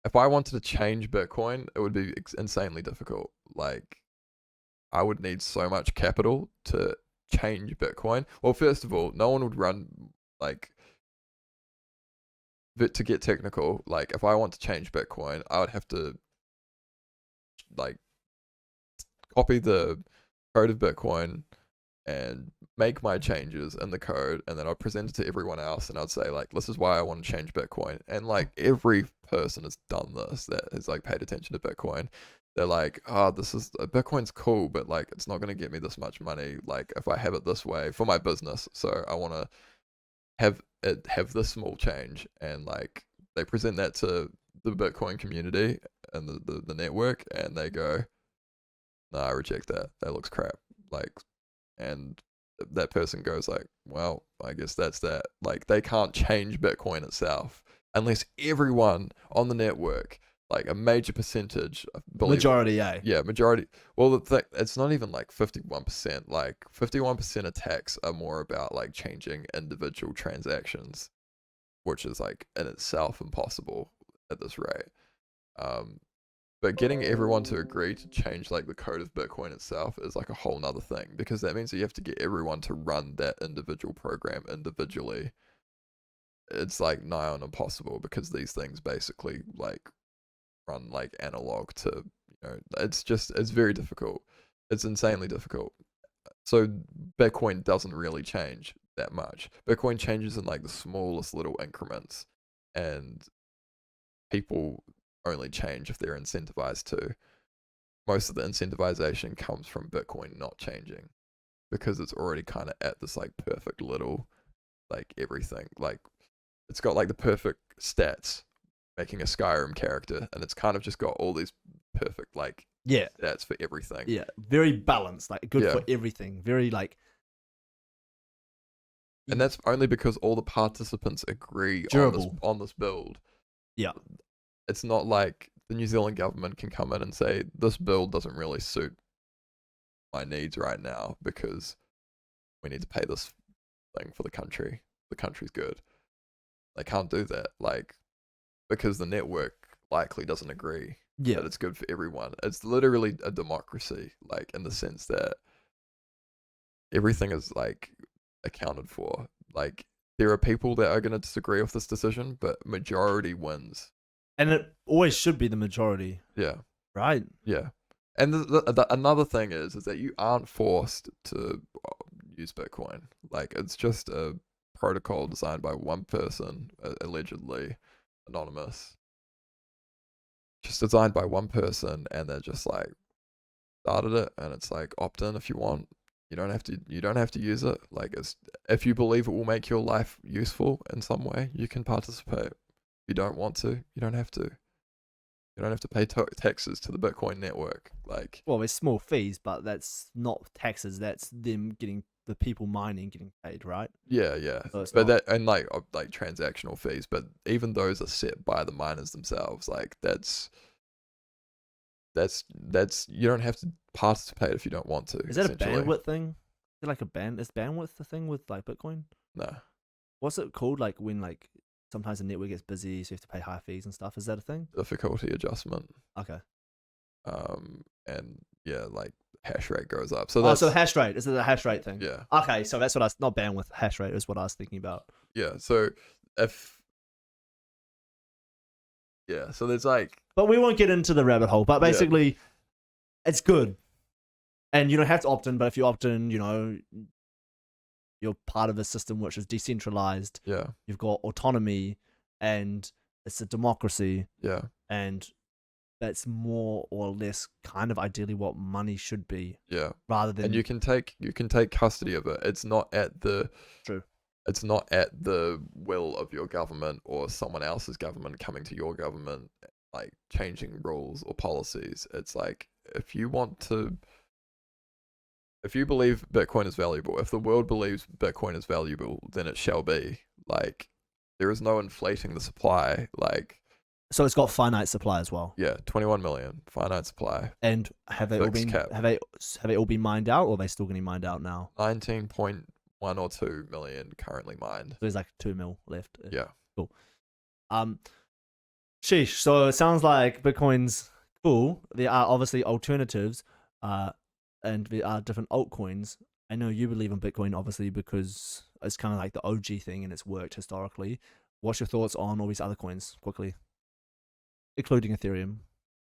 if I wanted to change Bitcoin, it would be insanely difficult. Like I would need so much capital to change Bitcoin. Well, first of all, no one would run like, but to get technical, like if I want to change Bitcoin, I would have to like copy the code of Bitcoin and make my changes in the code, and then I'd present it to everyone else, and I'd say like, this is why I want to change Bitcoin. And like every person has done this that has like paid attention to Bitcoin. They're like, oh, Bitcoin's cool, but like it's not going to get me this much money. Like if I have it this way for my business, so I want to have this small change, and like they present that to the Bitcoin community and the network, and they go, no, I reject that. That looks crap. Like, and that person goes like, well, I guess that's that. Like they can't change Bitcoin itself unless everyone on the network, like a major percentage, Majority, yeah. Yeah, majority. Well, it's not even like 51%. Like 51% attacks are more about like changing individual transactions, which is like in itself impossible at this rate. But getting everyone to agree to change like the code of Bitcoin itself is like a whole nother thing, because that means that you have to get everyone to run that individual program individually. It's like nigh on impossible, because these things basically like run like analog to, you know, it's very difficult. It's insanely difficult. So Bitcoin doesn't really change that much. Bitcoin changes in like the smallest little increments, and people only change if they're incentivized to. Most of the incentivization comes from Bitcoin not changing, because it's already kind of at this like perfect little, like everything, like it's got like the perfect stats, making a Skyrim character, and it's kind of just got all these perfect like stats for everything. Yeah, very balanced, like good for everything. Very like, and that's only because all the participants agree on this build. Yeah, it's not like the New Zealand government can come in and say, this build doesn't really suit my needs right now because we need to pay this thing for the country. The country's good. They can't do that, like, because the network likely doesn't agree that it's good for everyone. It's literally a democracy, like in the sense that everything is like accounted for. Like there are people that are going to disagree with this decision, but majority wins. And it always should be the majority, Yeah, right? yeah. And another thing is that you aren't forced to use Bitcoin. Like it's just a protocol designed by one person, allegedly anonymous, just designed by one person, and they're just like started it, and it's like opt in if you want. You don't have to. You don't have to use it. Like it's if you believe it will make your life useful in some way, you can participate. If you don't want to, you don't have to. You don't have to pay taxes to the Bitcoin network. Like Well, it's small fees, but that's not taxes. That's them getting the people mining getting paid, right? yeah, yeah. So it's But not. that and like transactional fees, but even those are set by the miners themselves. Like that's you don't have to participate if you don't want to. Is that a Essentially, bandwidth thing? Is it like a band? Is bandwidth the thing with like Bitcoin? no. What's it called? Like when like sometimes the network gets busy, so you have to pay high fees and stuff. Is that a thing? Difficulty adjustment. Okay. And yeah, like hash rate goes up. So Oh, that's so hash rate. Is it a hash rate thing? yeah, Okay, so that's what I not bandwidth. Hash rate is what I was thinking about. yeah. So if yeah, so there's like But we won't get into the rabbit hole. But Yeah. basically, it's good, and you don't have to opt in. But if you opt in, you're part of a system which is decentralized. yeah, You've got autonomy, and it's a democracy, yeah, and that's more or less kind of ideally what money should be, yeah. rather than And you can take custody of it. It's not at the true. it's not at the will of your government or someone else's government coming to your government, like changing rules or policies. It's like if you believe Bitcoin is valuable, if the world believes Bitcoin is valuable, then it shall be. Like there is no inflating the supply. Like So it's got finite supply as well. yeah, 21 million finite supply. And have they all Fixed been cap. have they all been mined out, or are they still getting mined out now? 19.1 or 2 million currently mined. There's like 2 mil left. Yeah. Cool. Sheesh. So it sounds like Bitcoin's cool. There are obviously alternatives, and there are different altcoins. I know you believe in Bitcoin, obviously, because it's kind of like the OG thing and it's worked historically. What's your thoughts on all these other coins, quickly, including Ethereum?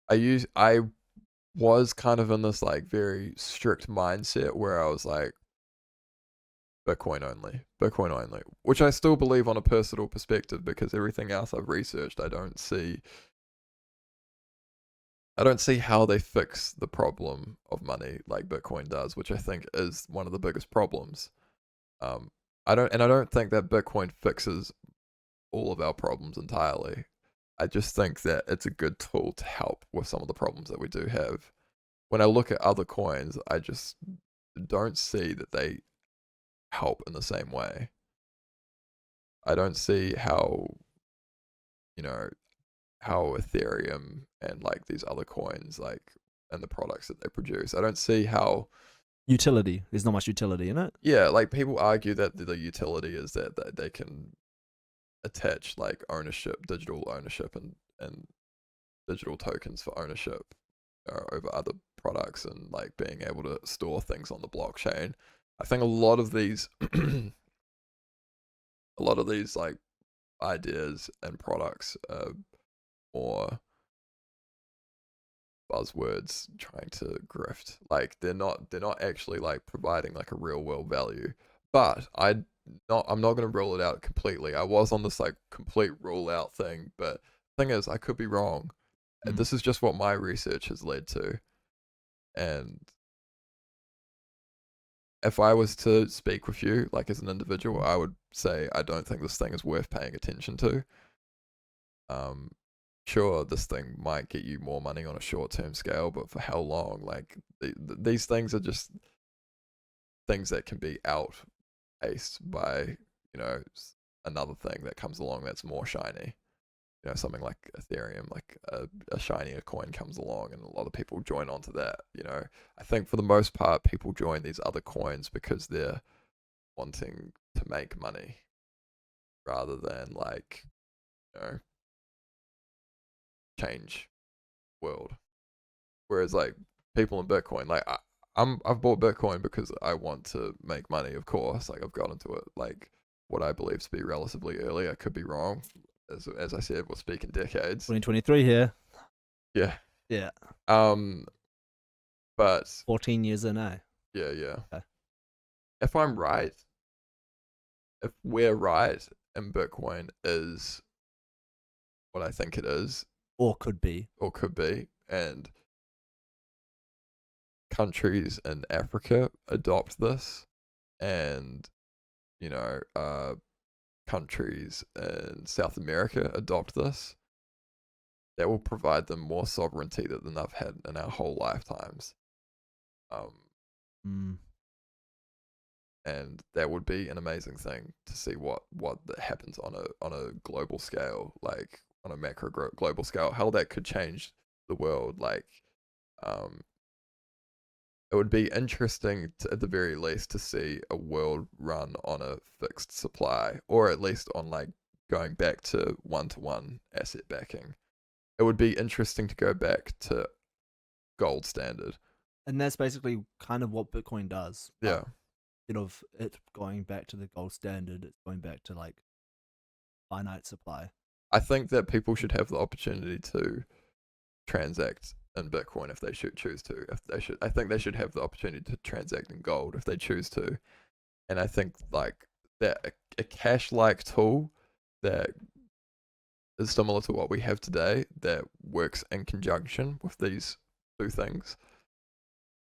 I was kind of in this like very strict mindset where I was like Bitcoin only, which I still believe on a personal perspective because everything else I've researched, I don't see how they fix the problem of money like Bitcoin does, which I think is one of the biggest problems. I don't think that Bitcoin fixes all of our problems entirely. I just think that it's a good tool to help with some of the problems that we do have. When I look at other coins, I just don't see that they help in the same way. I don't see how, you know, how Ethereum and like these other coins, like, and the products that they produce, I don't see how. Utility. There's not much utility in it. Yeah, like people argue that the utility is that they can attach like ownership, digital ownership, and digital tokens for ownership over other products and like being able to store things on the blockchain. I think a lot of these like ideas and products are more buzzwords trying to grift. Like they're not actually like providing like a real world value. But I'm not going to rule it out completely. I was on this like complete rule out thing, but the thing is I could be wrong. Mm. This is just what my research has led to. And if I was to speak with you like as an individual, I would say I don't think this thing is worth paying attention to. Sure, this thing might get you more money on a short-term scale, but for how long? Like these things are just things that can be outpaced by another thing that comes along that's more shiny. Something like Ethereum, like a shinier coin comes along, and a lot of people join onto that. I think for the most part, people join these other coins because they're wanting to make money rather than like change world. Whereas like people in Bitcoin, like I've bought Bitcoin because I want to make money, of course. Like I've got into it like what I believe to be relatively early. I could be wrong. As I said, we'll speak in decades. 2023 here. Yeah. Yeah. But 14 years in, eh? yeah. Okay. If I'm right, if we're right, and Bitcoin is what I think it is, Or could be. and countries in Africa adopt this, and countries in South America adopt this, that will provide them more sovereignty than they've had in our whole lifetimes. And that would be an amazing thing to see what that happens on a global scale, like on a macro global scale, how that could change the world. Like, it would be interesting to, at the very least, to see a world run on a fixed supply, or at least on like going back to one-to-one asset backing. It would be interesting to go back to gold standard. And that's basically kind of what Bitcoin does. Yeah. Instead of it going back to the gold standard, it's going back to like finite supply. I think that people should have the opportunity to transact in Bitcoin if they should choose to. I think they should have the opportunity to transact in gold if they choose to. And I think like that a cash-like tool that is similar to what we have today that works in conjunction with these two things,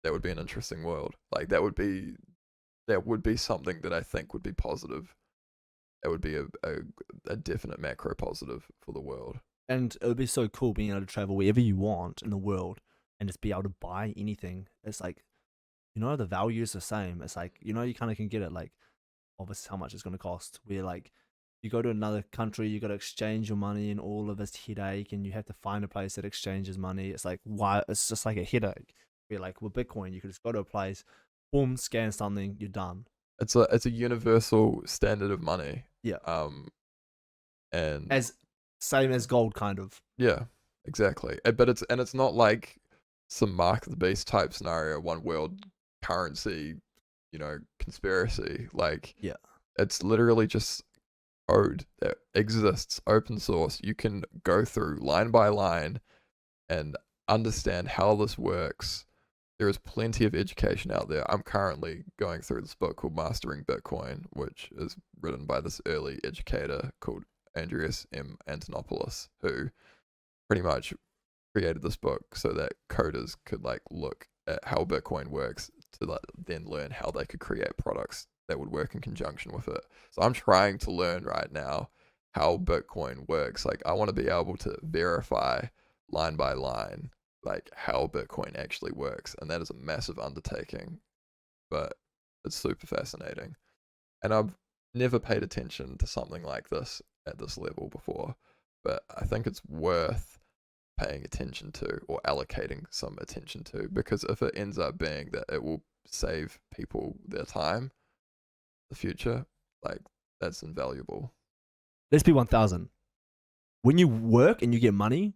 that would be an interesting world. Like that would be something that I think would be positive. That would be a definite macro positive for the world. And it would be so cool being able to travel wherever you want in the world and just be able to buy anything. It's like, the value is the same. It's like, you kind of can get it, like, obviously how much it's going to cost. Where, like, you go to another country, you got to exchange your money and all of this headache, and you have to find a place that exchanges money. It's like, why? It's just like a headache. Where, like, with Bitcoin, you could just go to a place, boom, scan something, you're done. It's a universal standard of money. Yeah. And as same as gold, kind of. Yeah, exactly. But it's not like some Mark of the Beast type scenario, one world currency, conspiracy. Like, yeah, it's literally just code that exists, open source. You can go through line by line and understand how this works. There is plenty of education out there. I'm currently going through this book called Mastering Bitcoin, which is written by this early educator called Andreas M. Antonopoulos, who pretty much created this book so that coders could like look at how Bitcoin works to then learn how they could create products that would work in conjunction with it. So I'm trying to learn right now how Bitcoin works. Like I want to be able to verify line by line like how Bitcoin actually works, and that is a massive undertaking, but it's super fascinating. And I've never paid attention to something like this at this level before, but I think it's worth paying attention to or allocating some attention to, because if it ends up being that it will save people their time in the future, like that's invaluable. Let's be 1000. When you work and you get money,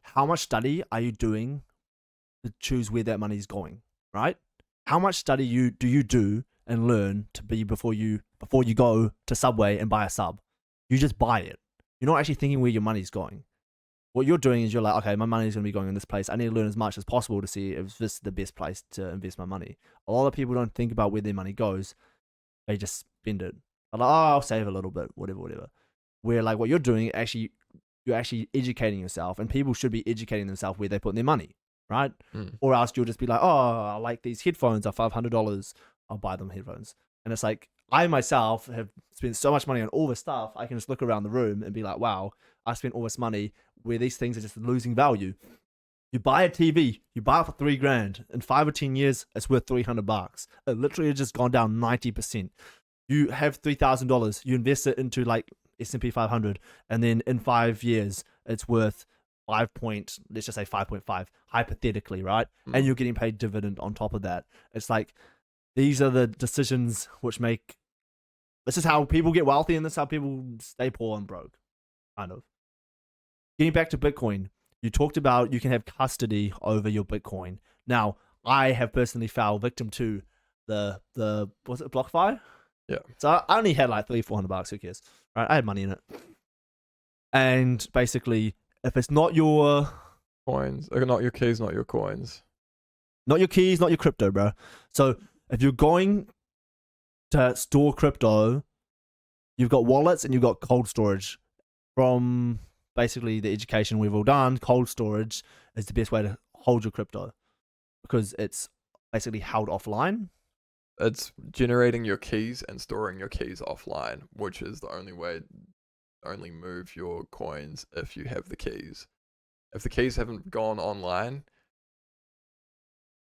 how much study are you doing to choose where that money is going, right? How much study do you do and learn to be before you go to Subway and buy a sub? You just buy it. You're not actually thinking where your money's going. What you're doing is you're like, okay, my money's going to be going in this place. I need to learn as much as possible to see if this is the best place to invest my money. A lot of people don't think about where their money goes. They just spend it. They're like, oh, I'll save a little bit, whatever. Where like what you're doing, you're actually educating yourself, and people should be educating themselves where they put their money, right? Or else you'll just be like, oh, I like these headphones are $500. I'll buy them headphones. And it's like, I myself have spent so much money on all this stuff. I can just look around the room and be like, wow, I spent all this money where these things are just losing value. You buy a TV, you buy it for $3,000. In 5 or 10 years, it's worth $300. It literally has just gone down 90%. You have $3,000. You invest it into like S&P 500, and then in 5 years, it's worth let's just say 5.5, hypothetically, right? And you're getting paid dividend on top of that. It's like, these are the decisions which make, this is how people get wealthy, and this is how people stay poor and broke, kind of. Getting back to Bitcoin, you talked about you can have custody over your Bitcoin. Now, I have personally fell victim to the was it BlockFi? Yeah. So I only had like $300-400. Who cares? Right, I had money in it, and basically, if it's not your Coins, not your keys, not your coins. not your keys, not your crypto, bro. So if you're going to store crypto, you've got wallets and you've got cold storage. From basically the education we've all done, cold storage is the best way to hold your crypto because it's basically held offline. It's generating your keys and storing your keys offline, which is the only way. Only move your coins if you have the keys. If the keys haven't gone online,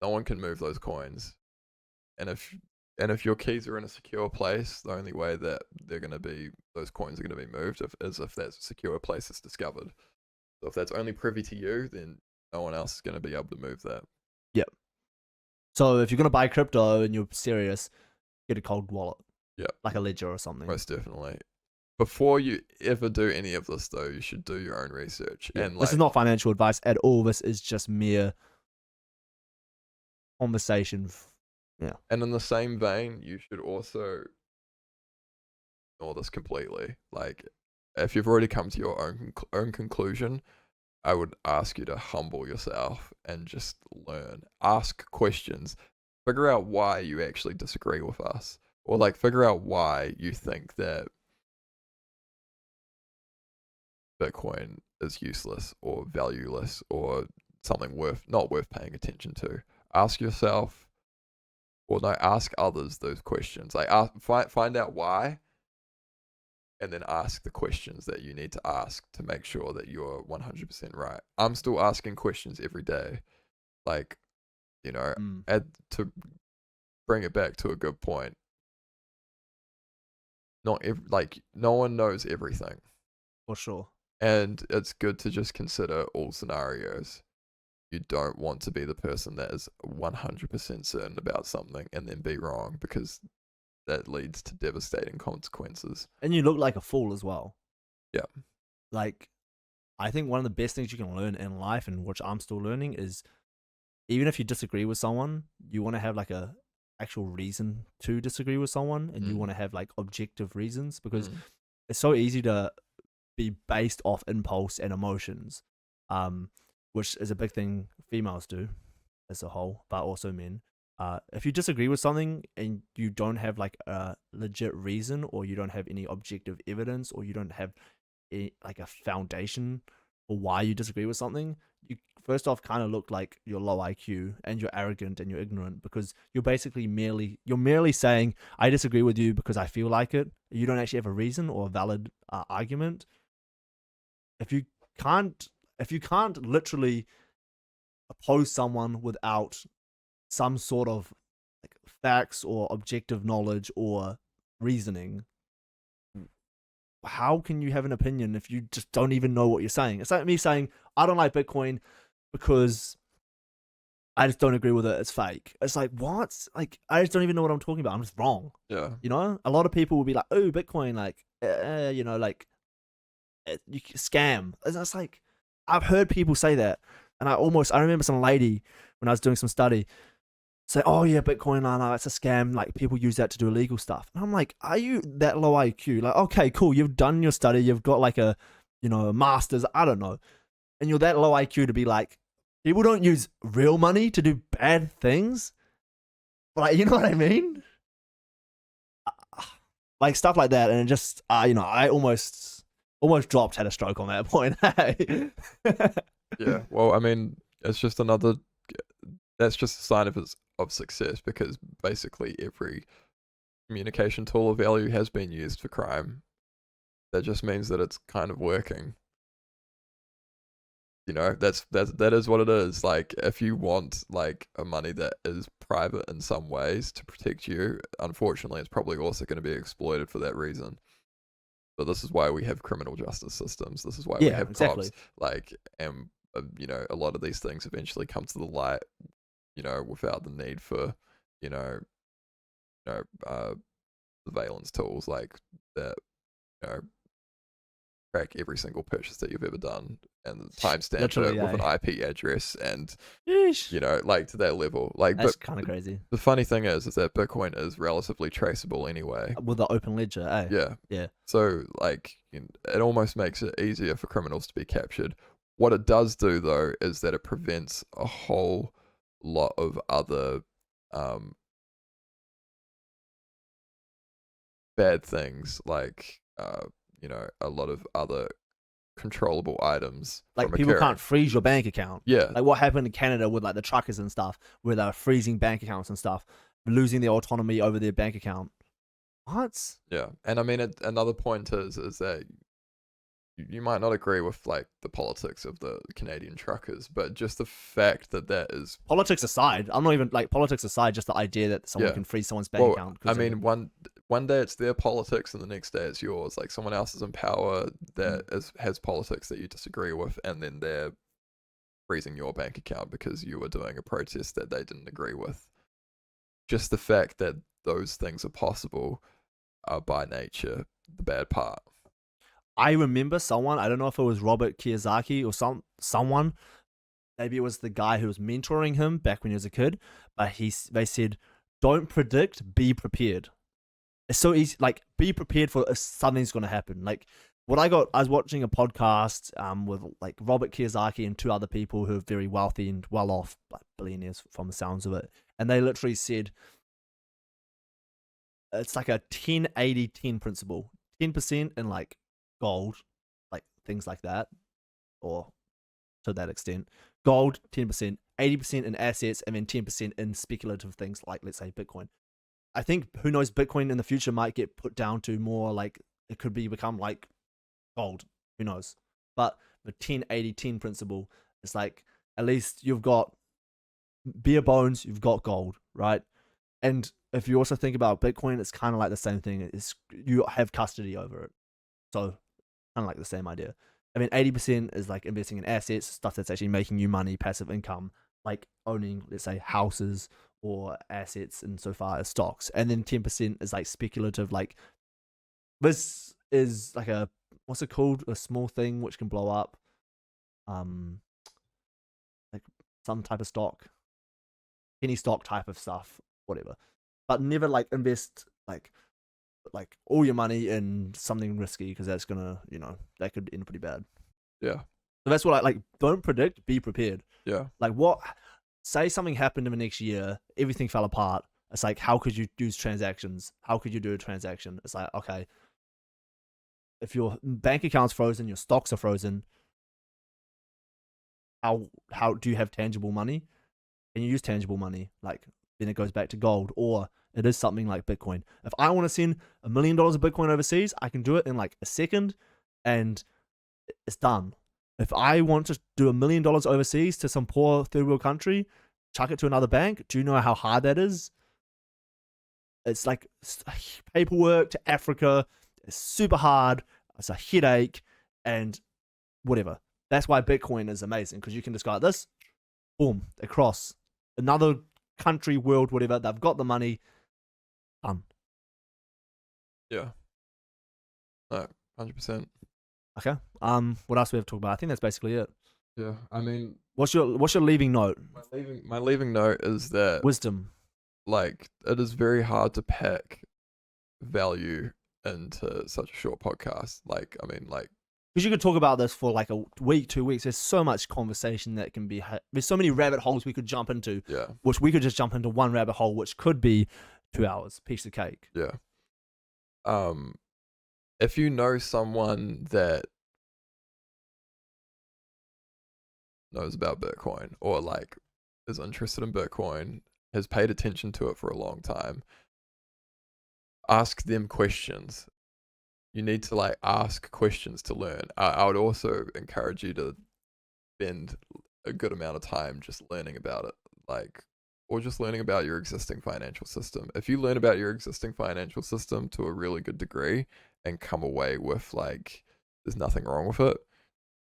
no one can move those coins. And if your keys are in a secure place, the only way that those coins are gonna be moved is if that secure place is discovered. So if that's only privy to you, then no one else is gonna be able to move that. Yep. So if you're gonna buy crypto and you're serious, get a cold wallet. Yeah. Like a ledger or something. Most definitely. Before you ever do any of this, though, you should do your own research. Yeah. And this is not financial advice at all. This is just mere conversation. Yeah. And in the same vein, you should also ignore this completely. Like, if you've already come to your own conclusion, I would ask you to humble yourself and just learn. Ask questions. Figure out why you actually disagree with us. Or, like, figure out why you think that Bitcoin is useless or valueless or something not worth paying attention to. Ask yourself, or no, ask others those questions. Like, find out why, and then ask the questions that you need to ask to make sure that you're 100% right. I'm still asking questions every day, like, to bring it back to a good point. No one knows everything. For sure. And it's good to just consider all scenarios. You don't want to be the person that is 100% certain about something and then be wrong, because that leads to devastating consequences. And you look like a fool as well. Yeah. Like, I think one of the best things you can learn in life, and which I'm still learning, is even if you disagree with someone, you want to have like a actual reason to disagree with someone, and you want to have like objective reasons, because it's so easy to be based off impulse and emotions, which is a big thing females do as a whole, but also men. If you disagree with something and you don't have like a legit reason, or you don't have any objective evidence, or you don't have like a foundation for why you disagree with something, you first off kind of look like you're low IQ and you're arrogant and you're ignorant, because you're basically merely saying, I disagree with you because I feel like it. You don't actually have a reason or a valid argument. If you can't literally oppose someone without some sort of like facts or objective knowledge or reasoning, how can you have an opinion if you just don't even know what you're saying? It's like me saying, I don't like Bitcoin because I just don't agree with it. It's fake. It's like, what? Like, I just don't even know what I'm talking about. I'm just wrong. Yeah. You know, a lot of people will be like, oh, Bitcoin, like, like, you scam. And it's like, I've heard people say that. And I remember some lady when I was doing some study say, oh yeah, Bitcoin, no, it's a scam. Like, people use that to do illegal stuff. And I'm like, are you that low IQ? Like, okay, cool. You've done your study. You've got like a master's. I don't know. And you're that low IQ to be like, people don't use real money to do bad things. Like, you know what I mean? Like stuff like that. And it just, I almost dropped, had a stroke on that point. Yeah. Well, I mean, that's just a sign of success, because basically every communication tool of value has been used for crime. That just means that it's kind of working. That is what it is. Like, if you want like a money that is private in some ways to protect you, unfortunately it's probably also going to be exploited for that reason. But this is why we have criminal justice systems. This is why we have cops. Like, and a lot of these things eventually come to the light, without the need for, surveillance tools like that, track every single purchase that you've ever done and timestamp Literally, it with yeah. an IP address, and Yeesh. like to that level. Like, That's but kind of crazy. the funny thing is that Bitcoin is relatively traceable anyway. With the open ledger, eh? Yeah. Yeah. So like it almost makes it easier for criminals to be captured. What it does do though is that it prevents a whole lot of other bad things, like a lot of other controllable items Like from people occurring. can't freeze your bank account. Yeah, Like what happened in Canada with like the truckers and stuff, where they're freezing bank accounts and stuff, losing their autonomy over their bank account. What? yeah. And I mean, another point is that you might not agree with like the politics of the Canadian truckers, but just the fact that is Politics aside, I'm not even like politics aside, just the idea that someone Yeah. can freeze someone's bank account. I mean, one day it's their politics and the next day it's yours. Like someone else is in power that has politics that you disagree with, and then they're freezing your bank account because you were doing a protest that they didn't agree with. Just the fact that those things are possible are by nature the bad part. I remember someone, I don't know if it was Robert Kiyosaki or someone, maybe it was the guy who was mentoring him back when he was a kid, but they said, don't predict, be prepared. It's so easy, like be prepared for if something's going to happen. Like I was watching a podcast with like Robert Kiyosaki and two other people who are very wealthy and well off, like billionaires from the sounds of it, and they literally said it's like a 10-80-10 principle. 10% in like gold, like things like that, or to that extent. Gold, 10%, 80% in assets, and then 10% in speculative things like, let's say, Bitcoin. I think, who knows, Bitcoin in the future might get put down to more like, it could become like gold. Who knows? But the 10-80-10 principle is like, at least you've got bare bones, you've got gold, right? And if you also think about Bitcoin, it's kind of like the same thing. It's, you have custody over it. So kind of like the same idea. I mean, 80% is like investing in assets, stuff that's actually making you money, passive income, like owning, let's say, houses or assets insofar as stocks. And then 10% is like speculative, like this is like a, what's it called? A small thing which can blow up. Like some type of stock, penny stock type of stuff, whatever. But never like invest like all your money in something risky, because that's gonna, that could end pretty bad. Yeah. So that's what I like. Don't predict, be prepared. Yeah. Like say something happened in the next year, everything fell apart. It's like, how could you use transactions? How could you do a transaction? It's like, okay, if your bank account's frozen, your stocks are frozen, how do you have tangible money? Can you use tangible money? Like, then it goes back to gold, or it is something like Bitcoin. If I want to send $1 million of Bitcoin overseas, I can do it in like a second and it's done. If I want to do $1 million overseas to some poor third world country, chuck it to another bank, do you know how hard that is? It's like paperwork to Africa. It's super hard. It's a headache and whatever. That's why Bitcoin is amazing, because you can just go like this, boom, across another country, world, whatever. They've got the money. Done. Yeah. No, 100%. Okay. What else do we have to talk about? I think that's basically it. Yeah. I mean, what's your leaving note? My leaving note is that Wisdom. Like, it is very hard to pack value into such a short podcast. Like, I mean, like, because you could talk about this for like a week, 2 weeks. There's so much conversation that can be. There's so many rabbit holes we could jump into. Yeah. Which we could just jump into one rabbit hole, which could be 2 hours, piece of cake. Yeah. If you know someone that knows about Bitcoin, or like is interested in Bitcoin, has paid attention to it for a long time, ask them questions. You need to like ask questions to learn. I would also encourage you to spend a good amount of time just learning about it, like, or just learning about your existing financial system. If you learn about your existing financial system to a really good degree and come away with like, there's nothing wrong with it,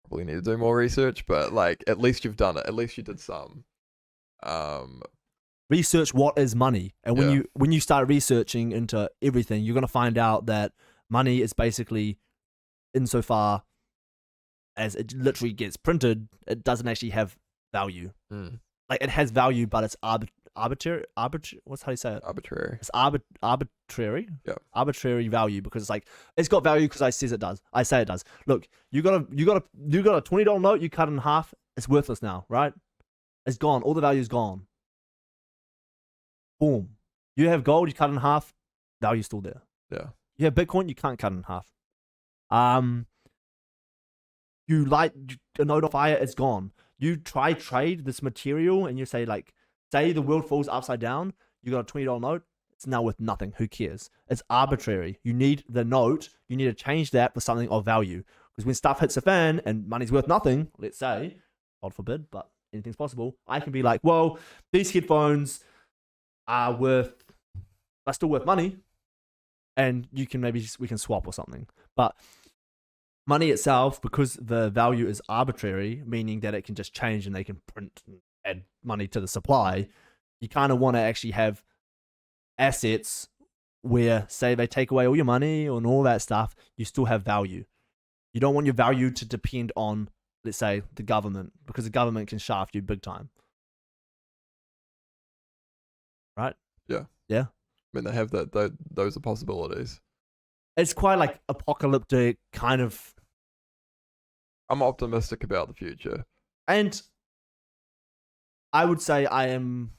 probably need to do more research, but like, at least you've done it. At least you did some. Research what is money, and when you start researching into everything, you're gonna find out that money is basically, insofar, as it literally gets printed, it doesn't actually have value. Mm. Like it has value, but it's arbitrary. What's how do you say it? Arbitrary. It's arbitrary. Yeah. Arbitrary value because it's like it's got value because I says it does. I say it does. Look, you got a $20 note. You cut it in half. It's worthless now, right? It's gone. All the value is gone. Boom. You have gold. You cut it in half. Value's still there. Yeah. You have Bitcoin. You can't cut it in half. You light a note on fire. It's gone. You trade this material and you say like, say the world falls upside down. You got a $20 note. It's now worth nothing. Who cares? It's arbitrary. You need the note. You need to change that for something of value. Because when stuff hits the fan and money's worth nothing, let's say, God forbid, but anything's possible. I can be like, well, these headphones are still worth money, and you can we can swap or something. But money itself, because the value is arbitrary, meaning that it can just change and they can print and add money to the supply, you kind of want to actually have assets where, say, they take away all your money and all that stuff, you still have value. You don't want your value to depend on, let's say, the government, because the government can shaft you big time. Right? Yeah. Yeah. I mean, they have those are possibilities. It's quite like apocalyptic kind of. I'm optimistic about the future. And I would say I am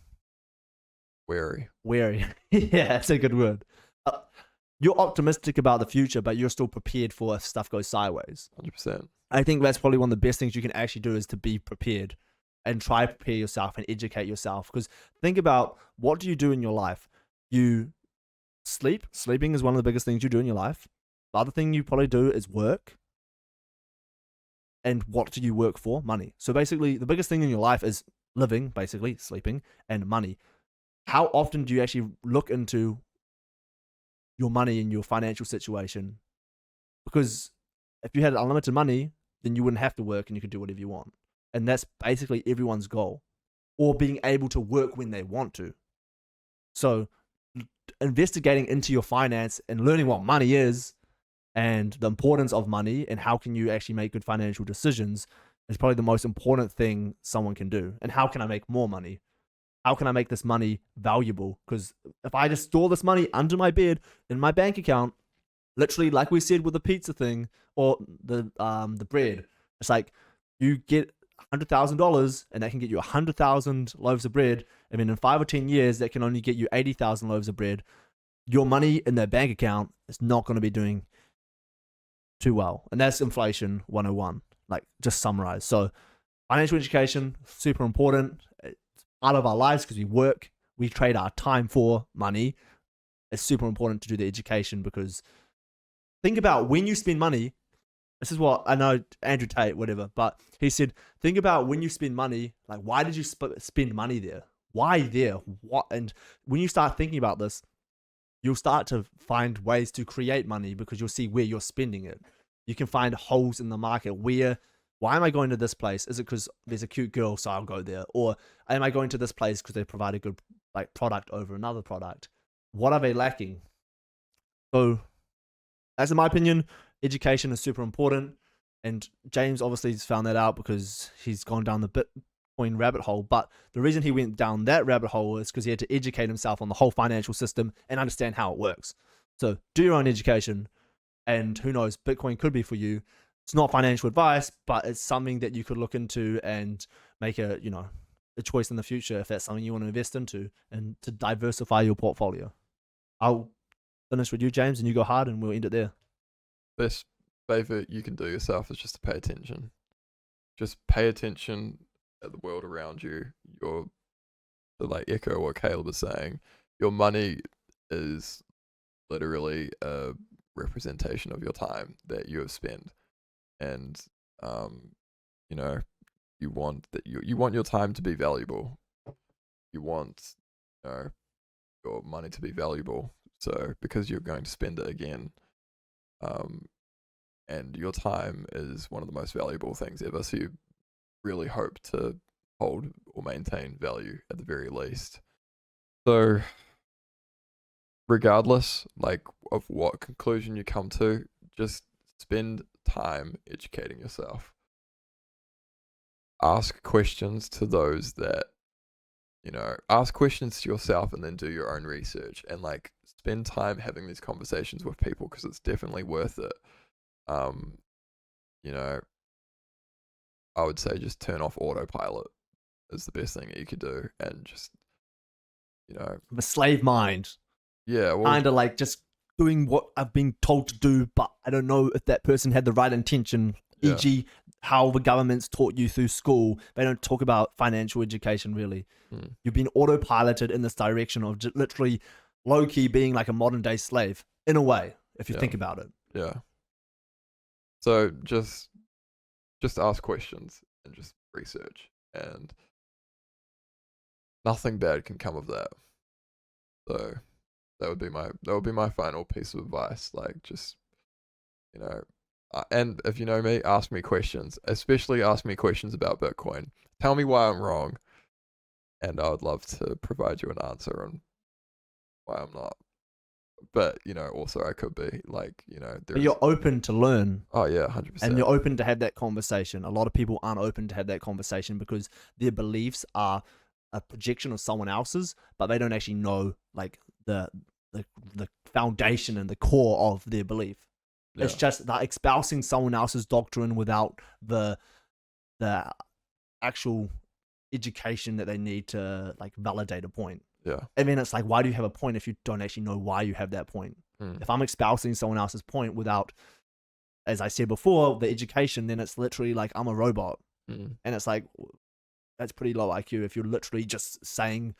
wary. Yeah, that's a good word. You're optimistic about the future, but you're still prepared for if stuff goes sideways. 100%. I think that's probably one of the best things you can actually do is to be prepared and try to prepare yourself and educate yourself. Because think about, what do you do in your life? You sleep. Sleeping is one of the biggest things you do in your life. The other thing you probably do is work. And what do you work for? Money. So basically, the biggest thing in your life is living, basically, sleeping, and money. How often do you actually look into your money and your financial situation? Because if you had unlimited money, then you wouldn't have to work and you could do whatever you want. And that's basically everyone's goal. Or being able to work when they want to. So investigating into your finance and learning what money is and the importance of money and how can you actually make good financial decisions is probably the most important thing someone can do. And how can I make more money? How can I make this money valuable? Because if I just store this money under my bed in my bank account, literally like we said with the pizza thing or the bread, it's like you get $100,000 and that can get you 100,000 loaves of bread. I mean, in 5 or 10 years, that can only get you 80,000 loaves of bread. Your money in that bank account is not going to be doing too well. And that's inflation 101, like just summarize. So financial education, super important. It's part of our lives because we work, we trade our time for money. It's super important to do the education because think about when you spend money. This is what I know, Andrew Tate, whatever, but he said, think about when you spend money, like why did you spend money there? Why there? What? And when you start thinking about this, you'll start to find ways to create money because you'll see where you're spending it. You can find holes in the market why am I going to this place? Is it because there's a cute girl, so I'll go there? Or am I going to this place because they provide a good like product over another product? What are they lacking? So, as in my opinion, education is super important. And James obviously has found that out because he's gone down the Bitcoin rabbit hole. But the reason he went down that rabbit hole is because he had to educate himself on the whole financial system and understand how it works. So do your own education. And who knows, Bitcoin could be for you. It's not financial advice, but it's something that you could look into and make a choice in the future if that's something you want to invest into and to diversify your portfolio. I'll finish with you, James, and you go hard and we'll end it there. Best favor you can do yourself is just to pay attention. Just pay attention at the world around you. To like echo what Caleb was saying, your money is literally a representation of your time that you have spent. And you want that you want your time to be valuable. You want your money to be valuable. So because you're going to spend it again, and your time is one of the most valuable things ever. So you really hope to hold or maintain value at the very least. So regardless like of what conclusion you come to, just spend time educating yourself. ask questions to those that, ask questions to yourself and then do your own research and like spend time having these conversations with people because it's definitely worth it. Um, you know, I would say just turn off autopilot is the best thing that you could do and just, The slave mind, yeah, well, kind of like just doing what I've been told to do, but I don't know if that person had the right intention. yeah, E.g., how the government's taught you through school. They don't talk about financial education really. You've been autopiloted in this direction of literally low key being like a modern day slave in a way, if you Yeah. think about it. yeah. So just ask questions and just research, and nothing bad can come of that. So that would be my final piece of advice. Like just you know, and if you know me, ask me questions. Especially ask me questions about Bitcoin. Tell me why I'm wrong, and I would love to provide you an answer on why I'm not. But also I could be like, But there's. you're open to learn. Oh yeah, And 100%. you're open to have that conversation. A lot of people aren't open to have that conversation because their beliefs are a projection of someone else's, but they don't actually know like the foundation and the core of their belief. Yeah. It's just that espousing someone else's doctrine without the actual education that they need to like validate a point. Yeah. I mean, it's like, why do you have a point if you don't actually know why you have that point? If I'm espousing someone else's point without, as I said before, the education, then it's literally like I'm a robot. And it's like, that's pretty low IQ if you're literally just saying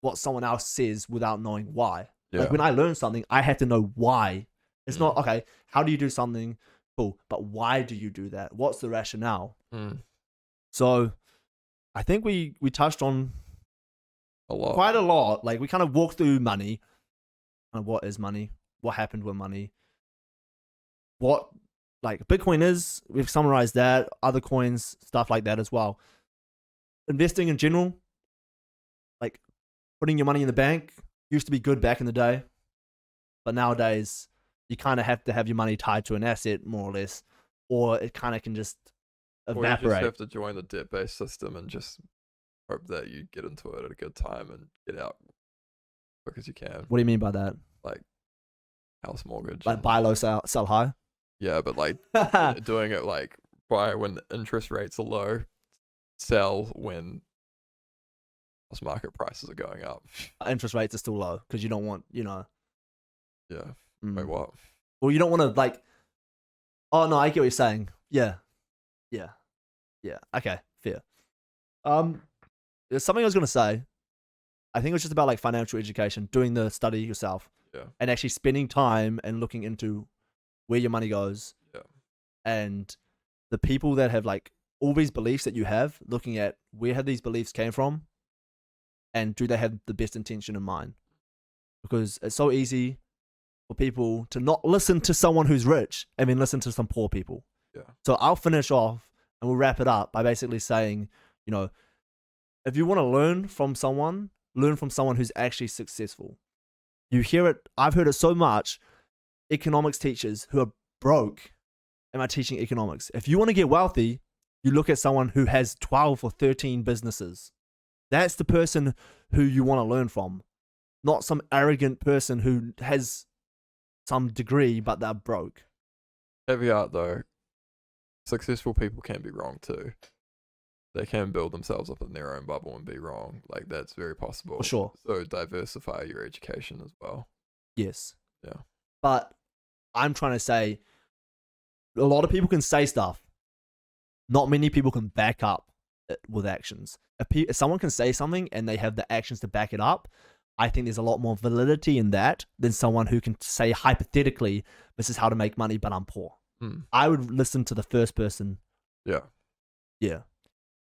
what someone else says without knowing why. Yeah. Like when I learn something, I have to know why. It's not, okay, how do you do something? Cool. But why do you do that? What's the rationale? So I think we touched on quite a lot. Like we kind of walked through money. What is money? What happened with money? What like Bitcoin is? We've summarized that. Other coins, stuff like that as well. Investing in general, like putting your money in the bank, used to be good back in the day, but nowadays you kind of have to have your money tied to an asset more or less, or it kind of can just evaporate. Or you just have to join the debt-based system and just hope that you get into it at a good time and get out quick as you can. What do you mean by that? Like house mortgage. Like buy low, sell high? Yeah, but like doing it like buy when the interest rates are low, sell when market prices are going up. Interest rates are still low because you don't want, Yeah. Wait, what? Well, you don't want to like. Oh no, I get what you're saying. Yeah. Okay, fair. There's something I was gonna say. I think it was just about like financial education, doing the study yourself, and actually spending time and looking into where your money goes, and the people that have like all these beliefs that you have, looking at where have these beliefs came from, and do they have the best intention in mind? Because it's so easy for people to not listen to someone who's rich and then listen to some poor people. Yeah. So I'll finish off and we'll wrap it up by basically saying, if you want to learn from someone who's actually successful. You hear it, I've heard it so much, economics teachers who are broke am I teaching economics. If you want to get wealthy, you look at someone who has 12 or 13 businesses. That's the person who you want to learn from, not some arrogant person who has some degree but they're broke. Caveat though, successful people can be wrong too. They can build themselves up in their own bubble and be wrong. Like that's very possible. For sure. So diversify your education as well. Yes. Yeah. But I'm trying to say, a lot of people can say stuff. Not many people can back up it with actions. If someone can say something and they have the actions to back it up, I think there's a lot more validity in that than someone who can say hypothetically, this is how to make money, but I'm poor. I would listen to the first person. Yeah.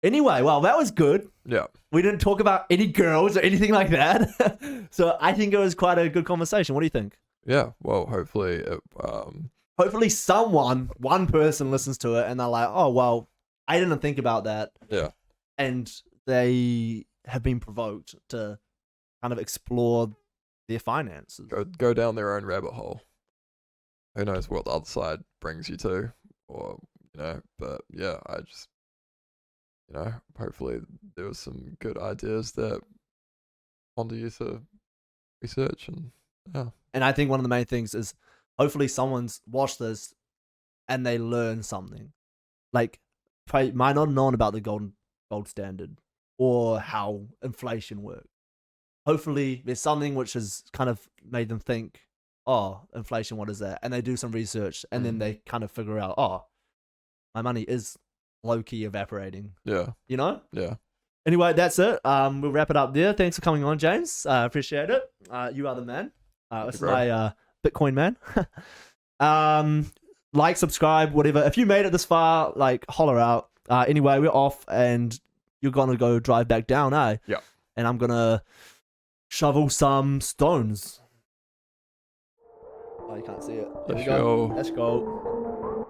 Anyway, well, that was good. Yeah. We didn't talk about any girls or anything like that. So I think it was quite a good conversation. What do you think? Yeah. Well, hopefully hopefully one person listens to it and they're like, oh, well, I didn't think about that. Yeah. And they have been provoked to kind of explore their finances. Go down their own rabbit hole. Who knows what the other side brings you to, or but yeah, I just you know, hopefully there was some good ideas that onto you to research and yeah. And I think one of the main things is hopefully someone's watched this and they learn something. Like, probably might not have known about the gold standard or how inflation works. Hopefully there's something which has kind of made them think, oh, inflation, what is that? And they do some research and then they kind of figure out, oh, my money is low-key evaporating. Yeah. You know? Yeah. Anyway, that's it. We'll wrap it up there. Thanks for coming on, James. Appreciate it. You are the man. This is my Bitcoin man. Like, subscribe, whatever. If you made it this far, like, holler out. Anyway, we're off and you're going to go drive back down, eh? Yeah. And I'm going to shovel some stones. Oh, you can't see it. There we go. Let's go.